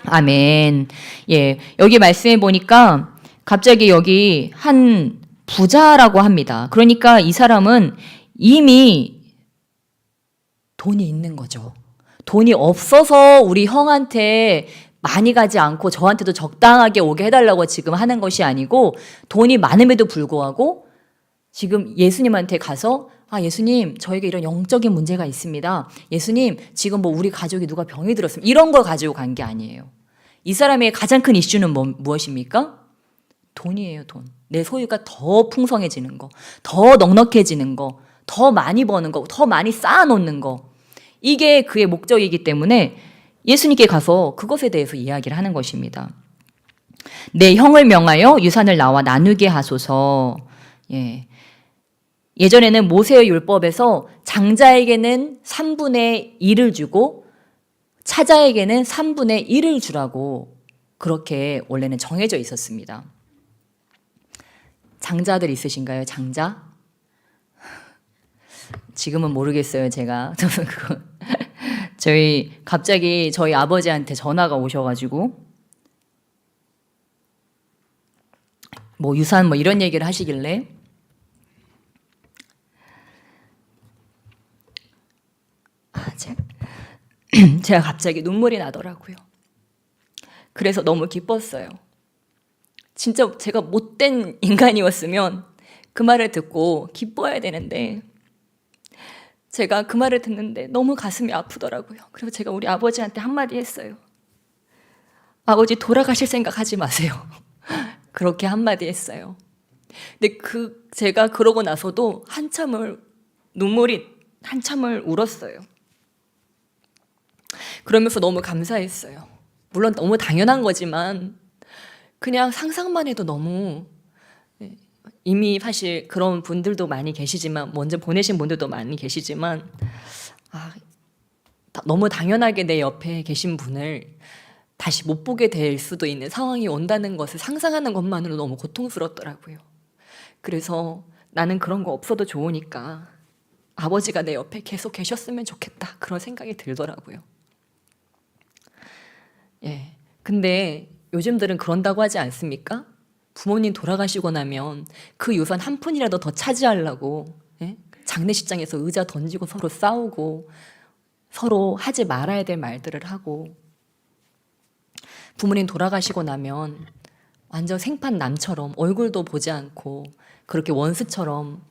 아멘. 예, 여기 말씀해 보니까 갑자기 여기 한 부자라고 합니다. 그러니까 이 사람은 이미 돈이 있는 거죠. 돈이 없어서 우리 형한테 많이 가지 않고 저한테도 적당하게 오게 해달라고 지금 하는 것이 아니고 돈이 많음에도 불구하고 지금 예수님한테 가서 예수님 저에게 이런 영적인 문제가 있습니다. 예수님 지금 뭐 우리 가족이 누가 병이 들었습니다. 이런 걸 가지고 간 게 아니에요. 이 사람의 가장 큰 이슈는 무엇입니까? 돈이에요, 돈. 내 소유가 더 풍성해지는 거, 더 넉넉해지는 거, 더 많이 버는 거, 더 많이 쌓아놓는 거. 이게 그의 목적이기 때문에 예수님께 가서 그것에 대해서 이야기를 하는 것입니다. 내 형을 명하여 유산을 나와 나누게 하소서. 예. 예전에는 모세의 율법에서 장자에게는 3분의 1을 주고 차자에게는 3분의 1을 주라고 그렇게 원래는 정해져 있었습니다. 장자들 있으신가요? 장자? 지금은 모르겠어요, 제가. 갑자기 저희 아버지한테 전화가 오셔가지고, 뭐 유산 뭐 이런 얘기를 하시길래, 제가 갑자기 눈물이 나더라고요. 그래서 너무 기뻤어요. 진짜 제가 못된 인간이었으면 그 말을 듣고 기뻐해야 되는데 제가 그 말을 듣는데 너무 가슴이 아프더라고요. 그래서 제가 우리 아버지한테 한마디 했어요. 아버지 돌아가실 생각하지 마세요. 그렇게 한마디 했어요. 근데 제가 그러고 나서도 눈물이 한참을 울었어요. 그러면서 너무 감사했어요. 물론 너무 당연한 거지만 그냥 상상만 해도 너무 이미 사실 그런 분들도 많이 계시지만 먼저 보내신 분들도 많이 계시지만 너무 당연하게 내 옆에 계신 분을 다시 못 보게 될 수도 있는 상황이 온다는 것을 상상하는 것만으로 너무 고통스럽더라고요. 그래서 나는 그런 거 없어도 좋으니까 아버지가 내 옆에 계속 계셨으면 좋겠다 그런 생각이 들더라고요. 예. 근데 요즘들은 그런다고 하지 않습니까? 부모님 돌아가시고 나면 그 유산 한 푼이라도 더 차지하려고 장례식장에서 의자 던지고 서로 싸우고 서로 하지 말아야 될 말들을 하고 부모님 돌아가시고 나면 완전 생판 남처럼 얼굴도 보지 않고 그렇게 원수처럼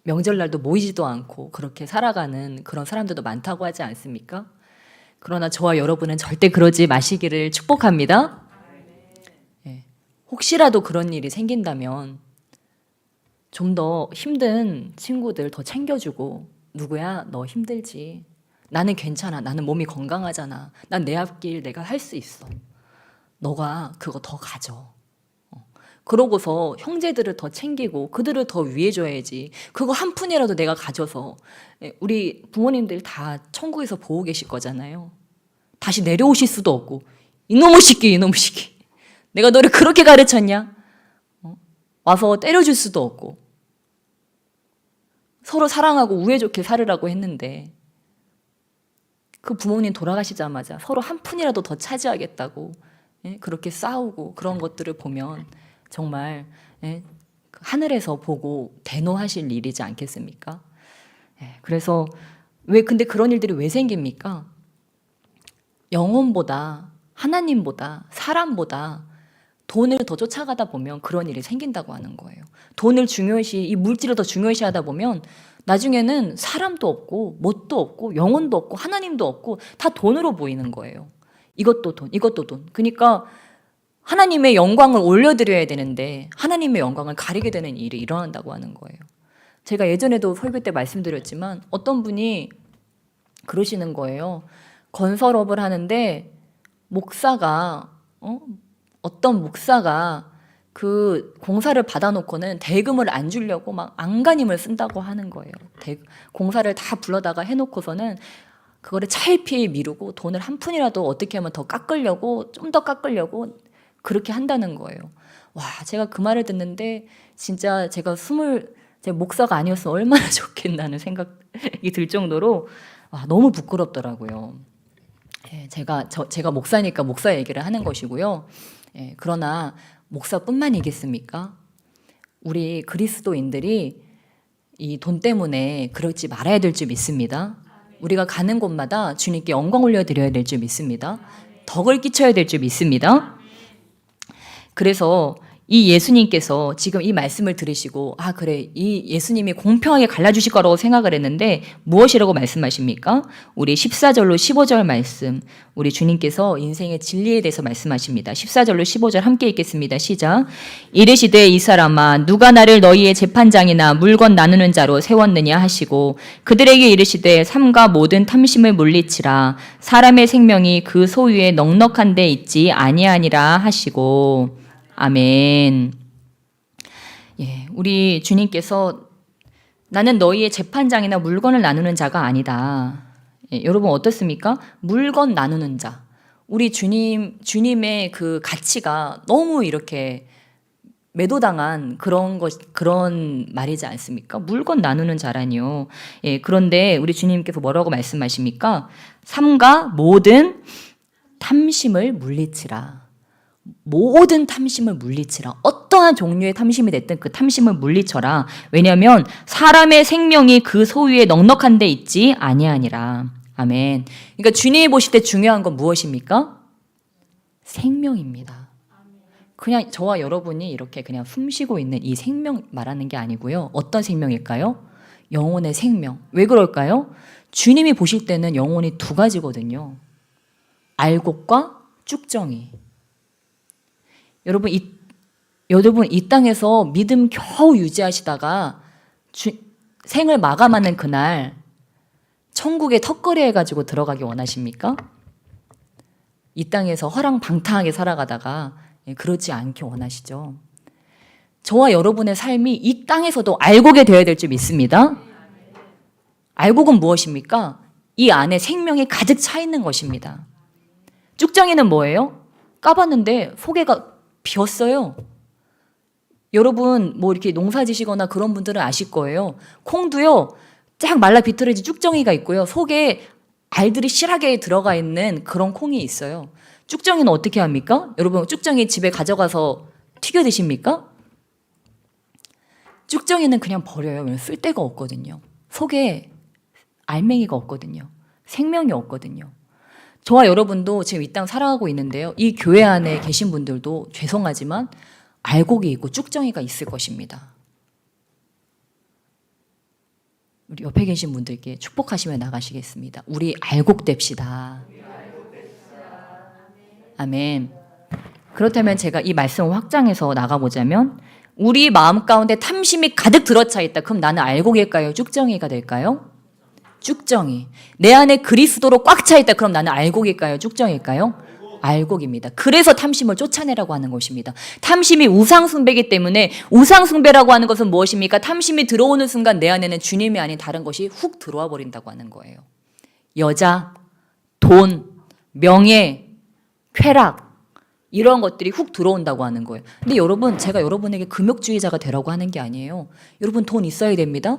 명절날도 모이지도 않고 그렇게 살아가는 그런 사람들도 많다고 하지 않습니까? 그러나 저와 여러분은 절대 그러지 마시기를 축복합니다. 예. 혹시라도 그런 일이 생긴다면 좀 더 힘든 친구들 더 챙겨주고, 누구야 너 힘들지, 나는 괜찮아, 나는 몸이 건강하잖아, 난 내 앞길 내가 할 수 있어, 너가 그거 더 가져. 그러고서 형제들을 더 챙기고 그들을 더 위해줘야지. 그거 한 푼이라도 내가 가져서, 우리 부모님들 다 천국에서 보고 계실 거잖아요. 다시 내려오실 수도 없고, 이놈의 새끼 이놈의 새끼, 내가 너를 그렇게 가르쳤냐? 와서 때려줄 수도 없고, 서로 사랑하고 우애 좋게 살으라고 했는데 그 부모님 돌아가시자마자 서로 한 푼이라도 더 차지하겠다고 그렇게 싸우고, 그런 것들을 보면 정말 하늘에서 보고 대노하실 일이지 않겠습니까? 그래서 근데 그런 일들이 왜 생깁니까? 영혼보다, 하나님보다, 사람보다 돈을 더 쫓아가다 보면 그런 일이 생긴다고 하는 거예요. 돈을 중요시, 이 물질을 더 중요시 하다 보면 나중에는 사람도 없고 뭣도 없고 영혼도 없고 하나님도 없고 다 돈으로 보이는 거예요. 이것도 돈, 이것도 돈. 그러니까 하나님의 영광을 올려드려야 되는데 하나님의 영광을 가리게 되는 일이 일어난다고 하는 거예요. 제가 예전에도 설교 때 말씀드렸지만 어떤 분이 그러시는 거예요. 건설업을 하는데 어떤 목사가 그 공사를 받아놓고는 대금을 안 주려고 막 안간힘을 쓴다고 하는 거예요. 공사를 다 불러다가 해놓고서는 그거를 차일피일 미루고 돈을 한 푼이라도 어떻게 하면 더 깎으려고, 좀 더 깎으려고 그렇게 한다는 거예요. 와, 제가 그 말을 듣는데 진짜 제가 목사가 아니었으면 얼마나 좋겠나는 생각이 들 정도로 너무 부끄럽더라고요. 제가 목사니까 목사 얘기를 하는 것이고요. 그러나 목사뿐만이겠습니까? 우리 그리스도인들이 이 돈 때문에 그러지 말아야 될 줄 믿습니다. 우리가 가는 곳마다 주님께 영광 올려드려야 될 줄 믿습니다. 덕을 끼쳐야 될 줄 믿습니다. 그래서 이 예수님께서 지금 이 말씀을 들으시고 그래, 이 예수님이 공평하게 갈라주실 거라고 생각을 했는데 무엇이라고 말씀하십니까? 우리 14절로 15절 말씀, 우리 주님께서 인생의 진리에 대해서 말씀하십니다. 14절로 15절 함께 읽겠습니다. 시작. 이르시되 이 사람아, 누가 나를 너희의 재판장이나 물건 나누는 자로 세웠느냐 하시고 그들에게 이르시되 삼가 모든 탐심을 물리치라. 사람의 생명이 그 소유에 넉넉한 데 있지 아니하니라 하시고. 아멘. 우리 주님께서 나는 너희의 재판장이나 물건을 나누는 자가 아니다. 여러분 어떻습니까? 물건 나누는 자. 우리 주님의 그 가치가 너무 이렇게 매도당한 그런 말이지 않습니까? 물건 나누는 자라니요. 그런데 우리 주님께서 뭐라고 말씀하십니까? 삼가 모든 탐심을 물리치라. 모든 탐심을 물리치라. 어떠한 종류의 탐심이 됐든 그 탐심을 물리쳐라. 왜냐하면 사람의 생명이 그 소유에 넉넉한 데 있지 아니하니라. 아멘. 그러니까 주님이 보실 때 중요한 건 무엇입니까? 생명입니다. 그냥 저와 여러분이 이렇게 그냥 숨쉬고 있는 이 생명 말하는 게 아니고요. 어떤 생명일까요? 영혼의 생명. 왜 그럴까요? 주님이 보실 때는 영혼이 두 가지거든요. 알곡과 쭉정이. 여러분 이 땅에서 믿음 겨우 유지하시다가 생을 마감하는 그날 천국에 턱걸이 해가지고 들어가기 원하십니까? 이 땅에서 허랑방탕하게 살아가다가 그러지 않게 원하시죠. 저와 여러분의 삶이 이 땅에서도 알곡이 되어야 될 줄 믿습니다. 알곡은 무엇입니까? 이 안에 생명이 가득 차 있는 것입니다. 쭉정이는 뭐예요? 까봤는데 속에가 비었어요. 여러분 이렇게 농사 지시거나 그런 분들은 아실 거예요. 콩도요, 쫙 말라 비틀어진 쭉정이가 있고요. 속에 알들이 실하게 들어가 있는 그런 콩이 있어요. 쭉정이는 어떻게 합니까? 여러분 쭉정이 집에 가져가서 튀겨 드십니까? 쭉정이는 그냥 버려요. 왜냐면 쓸 데가 없거든요. 속에 알맹이가 없거든요. 생명이 없거든요. 저와 여러분도 지금 이 땅 살아가고 있는데요. 이 교회 안에 계신 분들도 죄송하지만 알곡이 있고 쭉정이가 있을 것입니다. 우리 옆에 계신 분들께 축복하시며 나가시겠습니다. 우리 알곡됩시다. 아멘. 그렇다면 제가 이 말씀을 확장해서 나가보자면 우리 마음 가운데 탐심이 가득 들어차 있다. 그럼 나는 알곡일까요? 쭉정이가 될까요? 쭉정이. 내 안에 그리스도로 꽉 차 있다. 그럼 나는 알곡일까요? 쭉정일까요? 알곡입니다. 그래서 탐심을 쫓아내라고 하는 것입니다. 탐심이 우상숭배이기 때문에 우상숭배라고 하는 것은 무엇입니까? 탐심이 들어오는 순간 내 안에는 주님이 아닌 다른 것이 훅 들어와 버린다고 하는 거예요. 여자, 돈, 명예, 쾌락 이런 것들이 훅 들어온다고 하는 거예요. 근데 여러분, 제가 여러분에게 금욕주의자가 되라고 하는 게 아니에요. 여러분 돈 있어야 됩니다.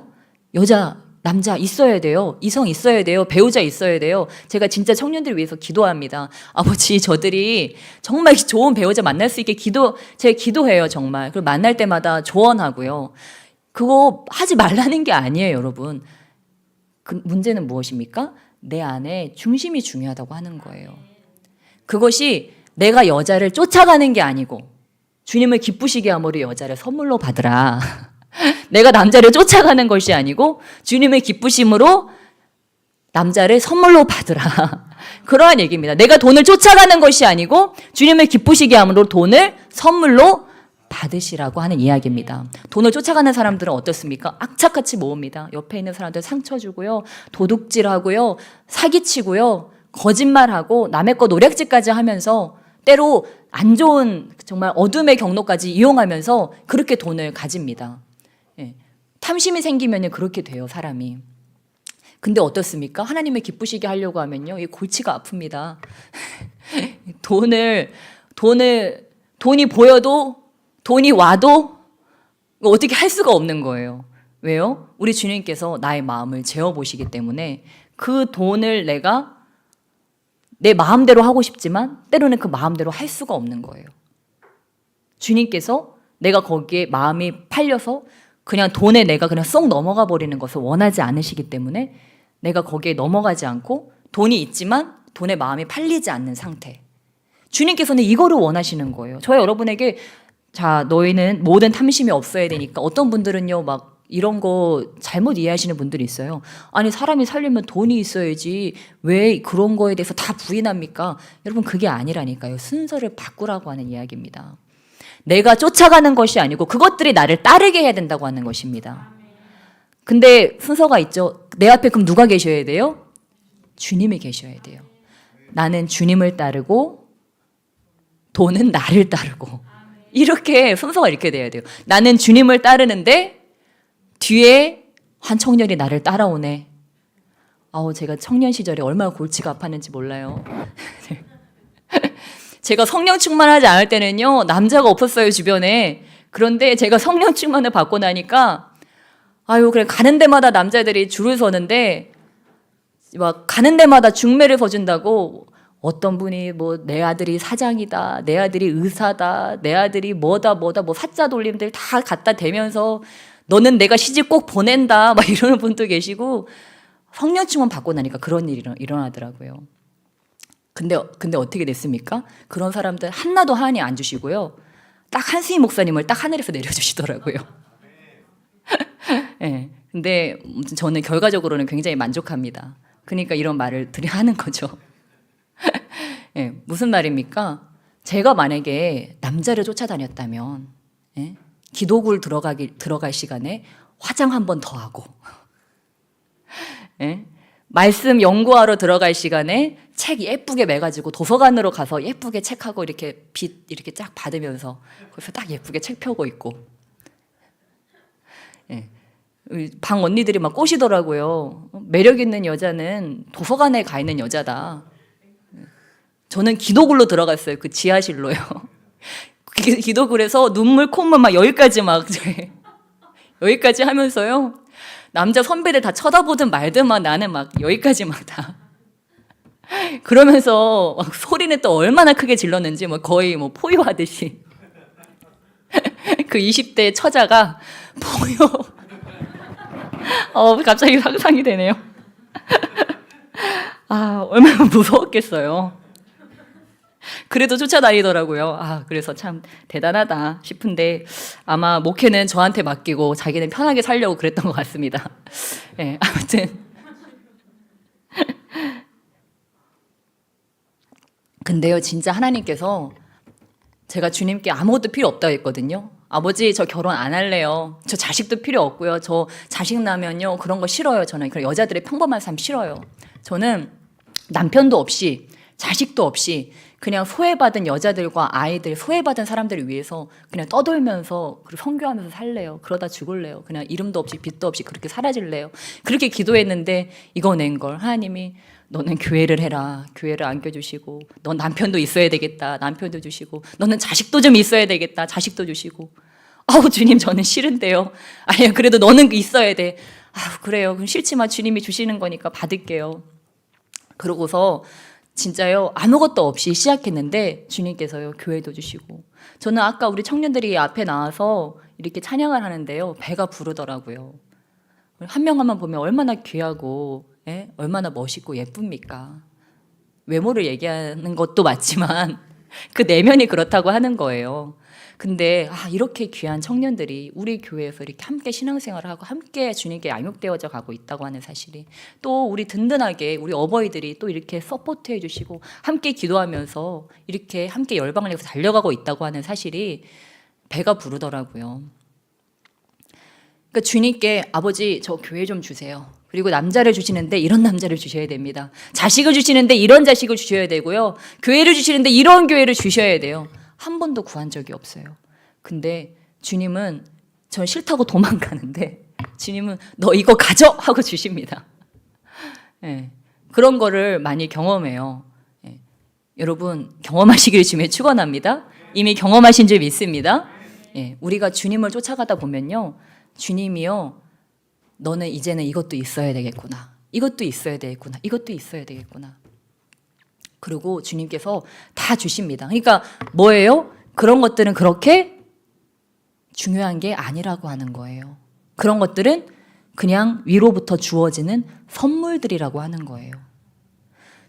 여자, 남자 있어야 돼요. 이성 있어야 돼요. 배우자 있어야 돼요. 제가 진짜 청년들 위해서 기도합니다. 아버지, 저들이 정말 좋은 배우자 만날 수 있게 제가 기도해요, 정말. 그리고 만날 때마다 조언하고요. 그거 하지 말라는 게 아니에요, 여러분. 그 문제는 무엇입니까? 내 안에 중심이 중요하다고 하는 거예요. 그것이 내가 여자를 쫓아가는 게 아니고 주님을 기쁘시게 함으로 여자를 선물로 받으라. 내가 남자를 쫓아가는 것이 아니고 주님의 기쁘심으로 남자를 선물로 받으라. 그러한 얘기입니다. 내가 돈을 쫓아가는 것이 아니고 주님을 기쁘시게 함으로 돈을 선물로 받으시라고 하는 이야기입니다. 돈을 쫓아가는 사람들은 어떻습니까? 악착같이 모읍니다. 옆에 있는 사람들 상처 주고요. 도둑질하고요. 사기치고요. 거짓말하고 남의 거 노략질까지 하면서 때로 안 좋은 정말 어둠의 경로까지 이용하면서 그렇게 돈을 가집니다. 예. 탐심이 생기면 그렇게 돼요, 사람이. 근데 어떻습니까? 하나님을 기쁘시게 하려고 하면요, 이 골치가 아픕니다. 돈이 보여도, 돈이 와도 어떻게 할 수가 없는 거예요. 왜요? 우리 주님께서 나의 마음을 재어보시기 때문에 그 돈을 내가 내 마음대로 하고 싶지만 때로는 그 마음대로 할 수가 없는 거예요. 주님께서 내가 거기에 마음이 팔려서 그냥 돈에 내가 그냥 쏙 넘어가 버리는 것을 원하지 않으시기 때문에 내가 거기에 넘어가지 않고 돈이 있지만 돈에 마음이 팔리지 않는 상태. 주님께서는 이거를 원하시는 거예요. 저와 여러분에게 자, 너희는 모든 탐심이 없어야 되니까 어떤 분들은요, 막 이런 거 잘못 이해하시는 분들이 있어요. 아니, 사람이 살려면 돈이 있어야지 왜 그런 거에 대해서 다 부인합니까? 여러분, 그게 아니라니까요. 순서를 바꾸라고 하는 이야기입니다. 내가 쫓아가는 것이 아니고 그것들이 나를 따르게 해야 된다고 하는 것입니다. 근데 순서가 있죠. 내 앞에 그럼 누가 계셔야 돼요? 주님이 계셔야 돼요. 나는 주님을 따르고 돈은 나를 따르고 이렇게 순서가 이렇게 돼야 돼요. 나는 주님을 따르는데 뒤에 한 청년이 나를 따라오네. 제가 청년 시절에 얼마나 골치가 아팠는지 몰라요. 제가 성령 충만하지 않을 때는요, 남자가 없었어요, 주변에. 그런데 제가 성령 충만을 받고 나니까, 그래, 가는 데마다 남자들이 줄을 서는데, 막, 가는 데마다 중매를 서준다고, 어떤 분이 내 아들이 사장이다, 내 아들이 의사다, 내 아들이 뭐다, 뭐 사자 돌림들 다 갖다 대면서, 너는 내가 시집 꼭 보낸다, 막 이러는 분도 계시고, 성령 충만 받고 나니까 그런 일이 일어나더라고요. 근데 어떻게 됐습니까? 그런 사람들 하나도 하나님 안 주시고요. 딱 한스님 목사님을 딱 하늘에서 내려주시더라고요. 네, 근데 저는 결과적으로는 굉장히 만족합니다. 그러니까 이런 말을 하는 거죠. 네, 무슨 말입니까? 제가 만약에 남자를 쫓아다녔다면 기도굴 들어갈 시간에 화장 한 번 더 하고 말씀 연구하러 들어갈 시간에 책 예쁘게 매가지고 도서관으로 가서 예쁘게 책하고 이렇게 빛 이렇게 쫙 받으면서 거기서 딱 예쁘게 책 펴고 있고 방 언니들이 막 꼬시더라고요. 매력 있는 여자는 도서관에 가 있는 여자다. 저는 기도굴로 들어갔어요. 그 지하실로요. 기도굴에서 눈물 콧물 막 여기까지 하면서요. 남자 선배들 다 쳐다보든 말든만 나는 막 여기까지 막 다. 그러면서 막 소리는 또 얼마나 크게 질렀는지 거의 포효하듯이. 그 20대 처자가 포효. 갑자기 상상이 되네요. 얼마나 무서웠겠어요. 그래도 쫓아다니더라고요. 아, 그래서 참 대단하다 싶은데 아마 목회는 저한테 맡기고 자기는 편하게 살려고 그랬던 것 같습니다. 네, 아무튼 근데요, 진짜 하나님께서 제가 주님께 아무것도 필요 없다고 했거든요. 아버지, 저 결혼 안 할래요. 저 자식도 필요 없고요. 저 자식 나면요, 그런 거 싫어요. 저는 그런 여자들의 평범한 삶 싫어요. 저는 남편도 없이 자식도 없이 그냥 소외받은 여자들과 아이들, 소외받은 사람들을 위해서 그냥 떠돌면서 그리고 선교하면서 살래요. 그러다 죽을래요. 그냥 이름도 없이 빛도 없이 그렇게 사라질래요. 그렇게 기도했는데 이겨낸 걸 하나님이 너는 교회를 해라. 교회를 안겨주시고 넌 남편도 있어야 되겠다. 남편도 주시고 너는 자식도 좀 있어야 되겠다. 자식도 주시고 아우 주님 저는 싫은데요. 아니요 그래도 너는 있어야 돼. 아우 그래요. 그럼 싫지만 주님이 주시는 거니까 받을게요. 그러고서 진짜요 아무것도 없이 시작했는데 주님께서요 교회도 주시고 저는 아까 우리 청년들이 앞에 나와서 이렇게 찬양을 하는데요 배가 부르더라고요. 한 명 한 명 보면 얼마나 귀하고 얼마나 멋있고 예쁩니까? 외모를 얘기하는 것도 맞지만 그 내면이 그렇다고 하는 거예요. 근데 이렇게 귀한 청년들이 우리 교회에서 이렇게 함께 신앙생활을 하고 함께 주님께 양육되어져 가고 있다고 하는 사실이 또 우리 든든하게 우리 어버이들이 또 이렇게 서포트해 주시고 함께 기도하면서 이렇게 함께 열방을 내서 달려가고 있다고 하는 사실이 배가 부르더라고요. 그러니까 주님께 아버지 저 교회 좀 주세요. 그리고 남자를 주시는데 이런 남자를 주셔야 됩니다. 자식을 주시는데 이런 자식을 주셔야 되고요. 교회를 주시는데 이런 교회를 주셔야 돼요. 한 번도 구한 적이 없어요. 근데 주님은 전 싫다고 도망가는데 주님은 너 이거 가져 하고 주십니다. 네, 그런 거를 많이 경험해요. 네, 여러분 경험하시길 주님에 축원합니다. 이미 경험하신 줄 믿습니다. 네, 우리가 주님을 쫓아가다 보면요. 주님이요. 너는 이제는 이것도 있어야 되겠구나. 이것도 있어야 되겠구나. 이것도 있어야 되겠구나. 그리고 주님께서 다 주십니다. 그러니까 뭐예요? 그런 것들은 그렇게 중요한 게 아니라고 하는 거예요. 그런 것들은 그냥 위로부터 주어지는 선물들이라고 하는 거예요.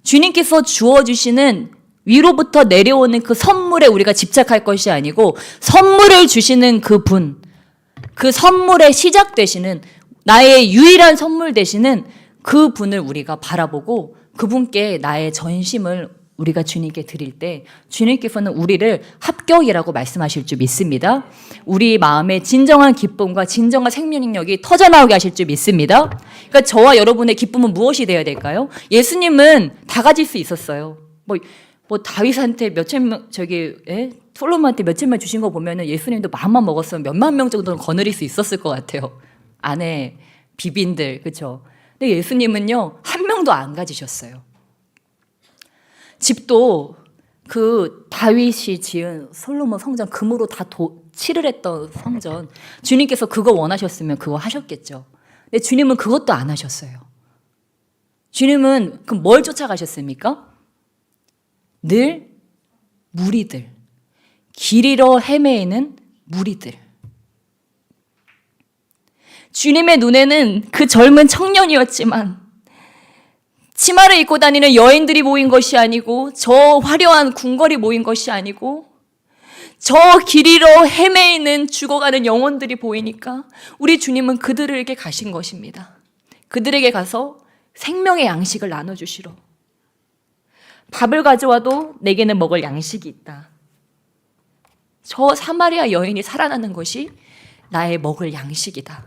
주님께서 주어주시는 위로부터 내려오는 그 선물에 우리가 집착할 것이 아니고 선물을 주시는 그 분, 그 선물의 시작 되시는 나의 유일한 선물 되시는 그 분을 우리가 바라보고 그분께 나의 전심을 우리가 주님께 드릴 때 주님께서는 우리를 합격이라고 말씀하실 줄 믿습니다. 우리 마음에 진정한 기쁨과 진정한 생명력이 터져나오게 하실 줄 믿습니다. 그러니까 저와 여러분의 기쁨은 무엇이 되어야 될까요? 예수님은 다 가질 수 있었어요. 뭐 다윗한테 솔로몬한테 몇천 명 주신 거 보면은 예수님도 마음만 먹었으면 몇만 명 정도는 거느릴 수 있었을 것 같아요. 아내, 비빈들, 그렇죠? 근데 예수님은요 한 명도 안 가지셨어요. 집도 그 다윗이 지은 솔로몬 성전 금으로 다 칠을 했던 성전 주님께서 그거 원하셨으면 그거 하셨겠죠. 근데 주님은 그것도 안 하셨어요. 주님은 그럼 뭘 쫓아가셨습니까? 늘 무리들, 길 잃어 헤매이는 무리들. 주님의 눈에는 그 젊은 청년이었지만 치마를 입고 다니는 여인들이 모인 것이 아니고 저 화려한 궁궐이 모인 것이 아니고 저 길 잃어 헤매이는 죽어가는 영혼들이 보이니까 우리 주님은 그들에게 가신 것입니다. 그들에게 가서 생명의 양식을 나눠주시러 밥을 가져와도 내게는 먹을 양식이 있다. 저 사마리아 여인이 살아나는 것이 나의 먹을 양식이다.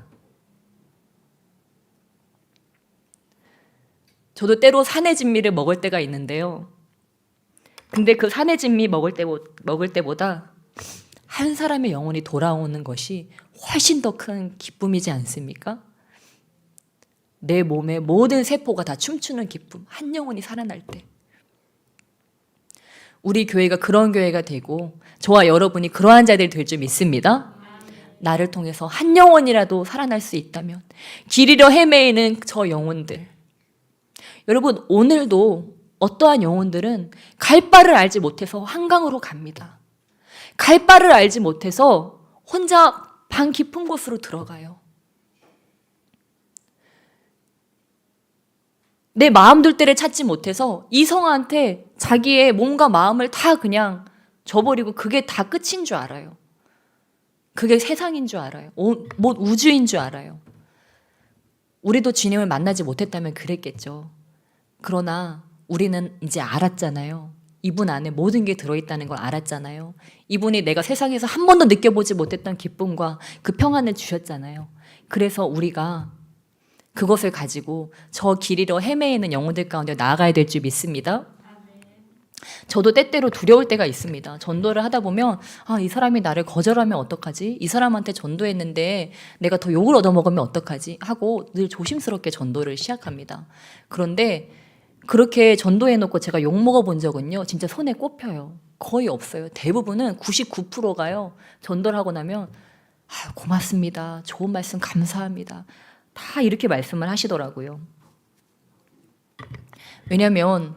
저도 때로 산의 진미를 먹을 때가 있는데요. 근데 그 산의 진미 먹을 때보다 한 사람의 영혼이 돌아오는 것이 훨씬 더 큰 기쁨이지 않습니까? 내 몸의 모든 세포가 다 춤추는 기쁨, 한 영혼이 살아날 때. 우리 교회가 그런 교회가 되고 저와 여러분이 그러한 자들이 될 줄 믿습니다. 나를 통해서 한 영혼이라도 살아날 수 있다면 길 잃어 헤매이는 저 영혼들. 여러분 오늘도 어떠한 영혼들은 갈 바를 알지 못해서 한강으로 갑니다. 갈 바를 알지 못해서 혼자 방 깊은 곳으로 들어가요. 내 마음 둘 때를 찾지 못해서 이성한테 자기의 몸과 마음을 다 그냥 줘버리고 그게 다 끝인 줄 알아요. 그게 세상인 줄 알아요. 뭐 우주인 줄 알아요. 우리도 주님을 만나지 못했다면 그랬겠죠. 그러나 우리는 이제 알았잖아요. 이분 안에 모든 게 들어있다는 걸 알았잖아요. 이분이 내가 세상에서 한 번도 느껴보지 못했던 기쁨과 그 평안을 주셨잖아요. 그래서 우리가 그것을 가지고 저 길 잃어 헤매이는 영혼들 가운데 나아가야 될 줄 믿습니다. 저도 때때로 두려울 때가 있습니다. 전도를 하다 보면 이 사람이 나를 거절하면 어떡하지? 이 사람한테 전도했는데 내가 더 욕을 얻어먹으면 어떡하지? 하고 늘 조심스럽게 전도를 시작합니다. 그런데 그렇게 전도해놓고 제가 욕 먹어본 적은요, 진짜 손에 꼽혀요. 거의 없어요. 대부분은 99%가요. 전도를 하고 나면 고맙습니다. 좋은 말씀 감사합니다. 다 이렇게 말씀을 하시더라고요. 왜냐하면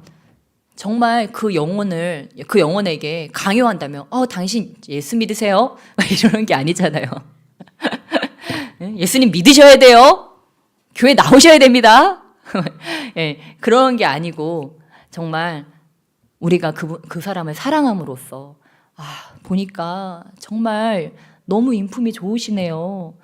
정말 그 영혼에게 강요한다면 당신 예수 믿으세요? 이러는 게 아니잖아요. 예수님 믿으셔야 돼요. 교회 나오셔야 됩니다. 그런 게 아니고 정말 우리가 그 사람을 사랑함으로써 보니까 정말 너무 인품이 좋으시네요.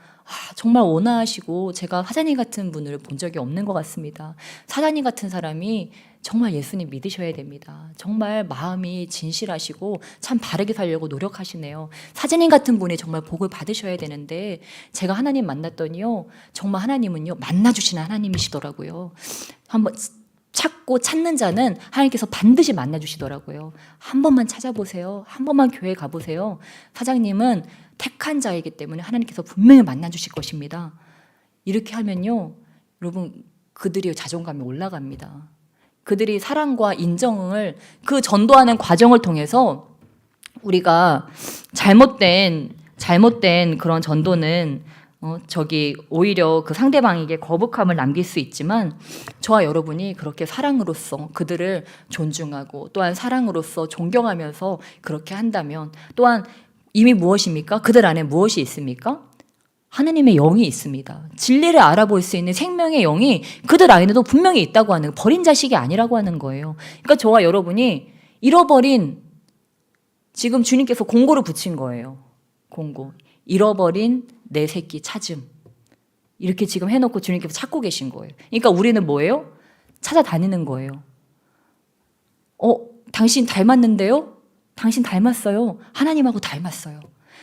정말 온화하시고 제가 사장님 같은 분을 본 적이 없는 것 같습니다. 사장님 같은 사람이 정말 예수님 믿으셔야 됩니다. 정말 마음이 진실하시고 참 바르게 살려고 노력하시네요. 사장님 같은 분이 정말 복을 받으셔야 되는데 제가 하나님 만났더니요, 정말 하나님은요 만나주시는 하나님이시더라고요. 한번 찾고 찾는 자는 하나님께서 반드시 만나주시더라고요. 한 번만 찾아보세요. 한 번만 교회 가보세요. 사장님은 택한 자이기 때문에 하나님께서 분명히 만나주실 것입니다. 이렇게 하면요, 여러분, 그들의 자존감이 올라갑니다. 그들이 사랑과 인정을 그 전도하는 과정을 통해서 우리가 잘못된 그런 전도는 오히려 그 상대방에게 거북함을 남길 수 있지만 저와 여러분이 그렇게 사랑으로서 그들을 존중하고 또한 사랑으로서 존경하면서 그렇게 한다면 또한 이미 무엇입니까? 그들 안에 무엇이 있습니까? 하나님의 영이 있습니다. 진리를 알아볼 수 있는 생명의 영이 그들 안에도 분명히 있다고 하는, 버린 자식이 아니라고 하는 거예요. 그러니까 저와 여러분이 잃어버린, 지금 주님께서 공고를 붙인 거예요. 공고. 잃어버린 내 새끼 찾음. 이렇게 지금 해놓고 주님께서 찾고 계신 거예요. 그러니까 우리는 뭐예요? 찾아다니는 거예요. 당신 닮았는데요? 당신 닮았어요. 하나님하고 닮았어요.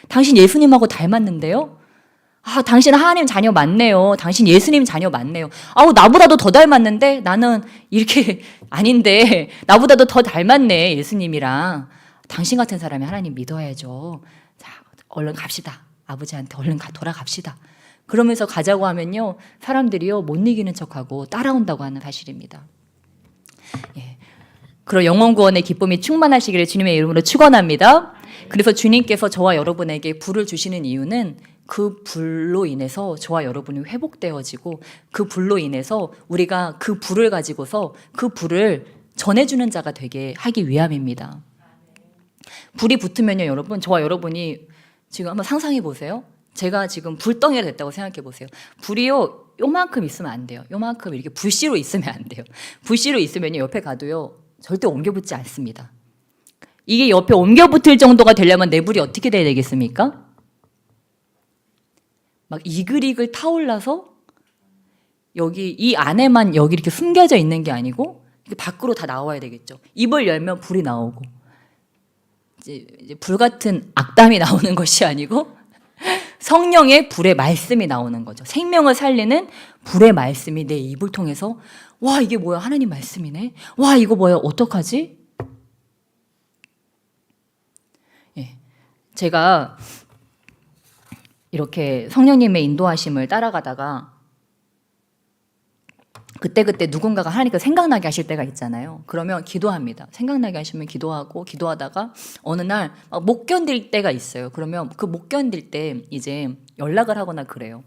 당신 예수님하고 닮았는데요? 당신 하나님 자녀 맞네요. 당신 예수님 자녀 맞네요. 나보다도 더 닮았는데 나는 이렇게 아닌데 나보다도 더 닮았네 예수님이랑. 당신 같은 사람이 하나님 믿어야죠. 자, 얼른 갑시다. 아버지한테 얼른 돌아갑시다. 그러면서 가자고 하면요, 사람들이요 못 이기는 척하고 따라온다고 하는 사실입니다. 그런 영원 구원의 기쁨이 충만하시기를 주님의 이름으로 축원합니다. 그래서 주님께서 저와 여러분에게 불을 주시는 이유는 그 불로 인해서 저와 여러분이 회복되어지고 그 불로 인해서 우리가 그 불을 가지고서 그 불을 전해주는 자가 되게 하기 위함입니다. 불이 붙으면요, 여러분, 저와 여러분이 지금 한번 상상해 보세요. 제가 지금 불덩이가 됐다고 생각해 보세요. 불이요, 요만큼 있으면 안 돼요. 요만큼 이렇게 불씨로 있으면 안 돼요. 불씨로 있으면요, 옆에 가도요, 절대 옮겨 붙지 않습니다. 이게 옆에 옮겨 붙을 정도가 되려면 내 불이 어떻게 돼야 되겠습니까? 막 이글이글 타올라서 여기 이 안에만 여기 이렇게 숨겨져 있는 게 아니고 밖으로 다 나와야 되겠죠. 입을 열면 불이 나오고 이제 불 같은 악담이 나오는 것이 아니고 성령의 불의 말씀이 나오는 거죠. 생명을 살리는 불의 말씀이 내 입을 통해서 와, 이게 뭐야, 하나님 말씀이네. 와, 이거 뭐야, 어떡하지? 제가 이렇게 성령님의 인도하심을 따라가다가 그때그때 누군가가 하나님께서 생각나게 하실 때가 있잖아요. 그러면 기도합니다. 생각나게 하시면 기도하고 기도하다가 어느 날 못 견딜 때가 있어요. 그러면 그 못 견딜 때 이제 연락을 하거나 그래요.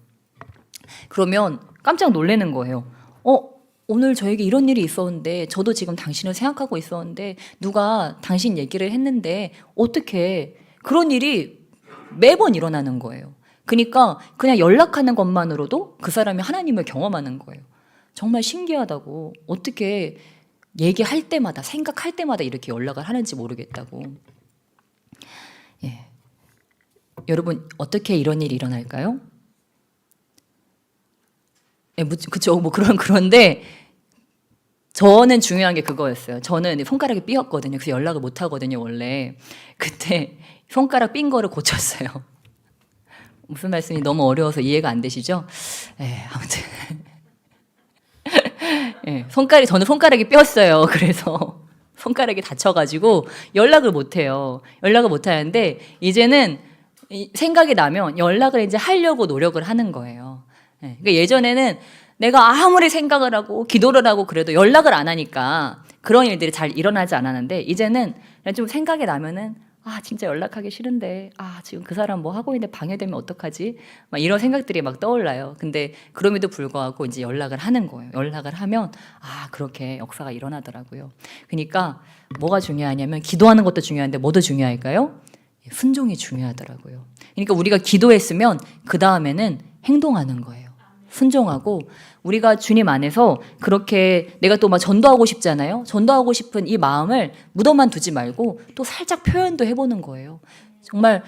그러면 깜짝 놀라는 거예요. 오늘 저에게 이런 일이 있었는데 저도 지금 당신을 생각하고 있었는데 누가 당신 얘기를 했는데 어떻게 그런 일이 매번 일어나는 거예요. 그러니까 그냥 연락하는 것만으로도 그 사람이 하나님을 경험하는 거예요. 정말 신기하다고. 어떻게 얘기할 때마다, 생각할 때마다 이렇게 연락을 하는지 모르겠다고. 예. 여러분, 어떻게 이런 일이 일어날까요? 예, 그쵸. 뭐 그런데 저는 중요한 게 그거였어요. 저는 손가락이 삐었거든요. 그래서 연락을 못 하거든요, 원래. 그때 손가락 삔 거를 고쳤어요. 무슨 말씀이 너무 어려워서 이해가 안 되시죠? 예, 아무튼. 예, 저는 손가락이 삐었어요. 그래서 손가락이 다쳐가지고 연락을 못 해요. 연락을 못 하는데 이제는 생각이 나면 연락을 이제 하려고 노력을 하는 거예요. 예, 그러니까 예전에는 내가 아무리 생각을 하고 기도를 하고 그래도 연락을 안 하니까 그런 일들이 잘 일어나지 않았는데 이제는 그냥 좀 생각이 나면은 진짜 연락하기 싫은데 지금 그 사람 뭐 하고 있는데 방해되면 어떡하지? 막 이런 생각들이 막 떠올라요. 근데 그럼에도 불구하고 이제 연락을 하는 거예요. 연락을 하면 그렇게 역사가 일어나더라고요. 그러니까 뭐가 중요하냐면 기도하는 것도 중요한데 뭐도 중요할까요? 순종이 중요하더라고요. 그러니까 우리가 기도했으면 그 다음에는 행동하는 거예요. 순종하고 우리가 주님 안에서 그렇게 내가 또 막 전도하고 싶잖아요. 전도하고 싶은 이 마음을 묻어만 두지 말고 또 살짝 표현도 해보는 거예요. 정말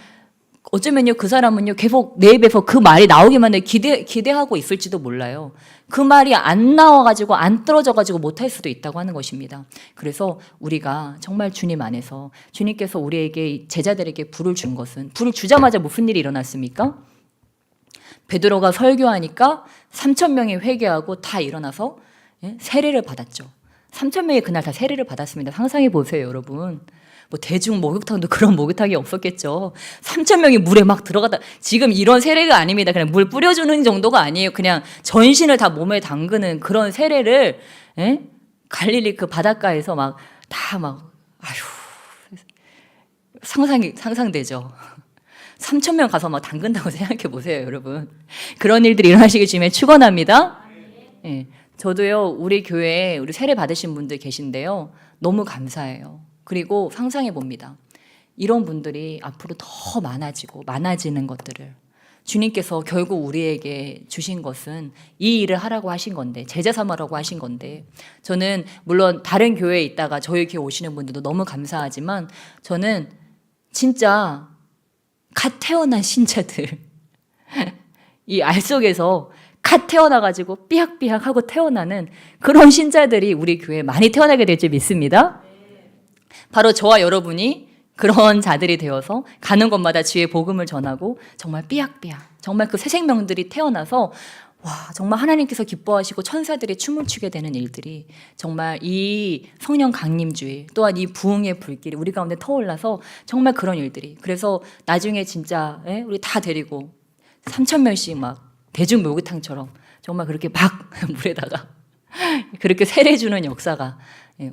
어쩌면요 그 사람은요 계속 내 입에서 그 말이 나오기만 해 기대하고 있을지도 몰라요. 그 말이 안 나와가지고 안 떨어져가지고 못할 수도 있다고 하는 것입니다. 그래서 우리가 정말 주님 안에서 주님께서 우리에게 제자들에게 불을 준 것은 불을 주자마자 무슨 일이 일어났습니까? 베드로가 설교하니까 3,000명이 회개하고 다 일어나서 세례를 받았죠. 3,000명이 그날 다 세례를 받았습니다. 상상해 보세요, 여러분. 뭐 대중 목욕탕도 그런 목욕탕이 없었겠죠. 3,000명이 물에 막 들어가다 지금 이런 세례가 아닙니다. 그냥 물 뿌려주는 정도가 아니에요. 그냥 전신을 다 몸에 담그는 그런 세례를 갈릴리 그 바닷가에서 상상되죠. 3,000명 가서 막 담근다고 생각해 보세요, 여러분. 그런 일들이 일어나시길 주님에 축원합니다. 예, 저도요, 우리 교회에 우리 세례 받으신 분들 계신데요. 너무 감사해요. 그리고 상상해 봅니다. 이런 분들이 앞으로 더 많아지는 것들을 주님께서 결국 우리에게 주신 것은 이 일을 하라고 하신 건데, 제자 삼으라고 하신 건데, 저는 물론 다른 교회에 있다가 저희 교회 오시는 분들도 너무 감사하지만 저는 진짜 갓 태어난 신자들 이 알 속에서 갓 태어나가지고 삐약삐약하고 태어나는 그런 신자들이 우리 교회에 많이 태어나게 될 줄 믿습니다. 바로 저와 여러분이 그런 자들이 되어서 가는 곳마다 주의 복음을 전하고 정말 삐약삐약 정말 그 새 생명들이 태어나서 정말 하나님께서 기뻐하시고 천사들이 춤을 추게 되는 일들이 정말 이 성령 강림주의 또한 이 부흥의 불길이 우리 가운데 터올라서 정말 그런 일들이 그래서 나중에 진짜 우리 다 데리고 3,000명씩 막 대중 목욕탕처럼 정말 그렇게 막 물에다가 그렇게 세례주는 역사가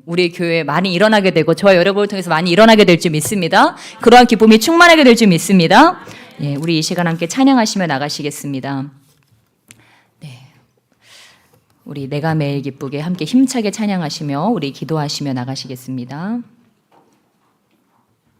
우리 교회에 많이 일어나게 되고 저와 여러분을 통해서 많이 일어나게 될 줄 믿습니다. 그러한 기쁨이 충만하게 될 줄 믿습니다. 우리 이 시간 함께 찬양하시며 나가시겠습니다. 우리 내가 매일 기쁘게 함께 힘차게 찬양하시며 우리 기도하시며 나가시겠습니다.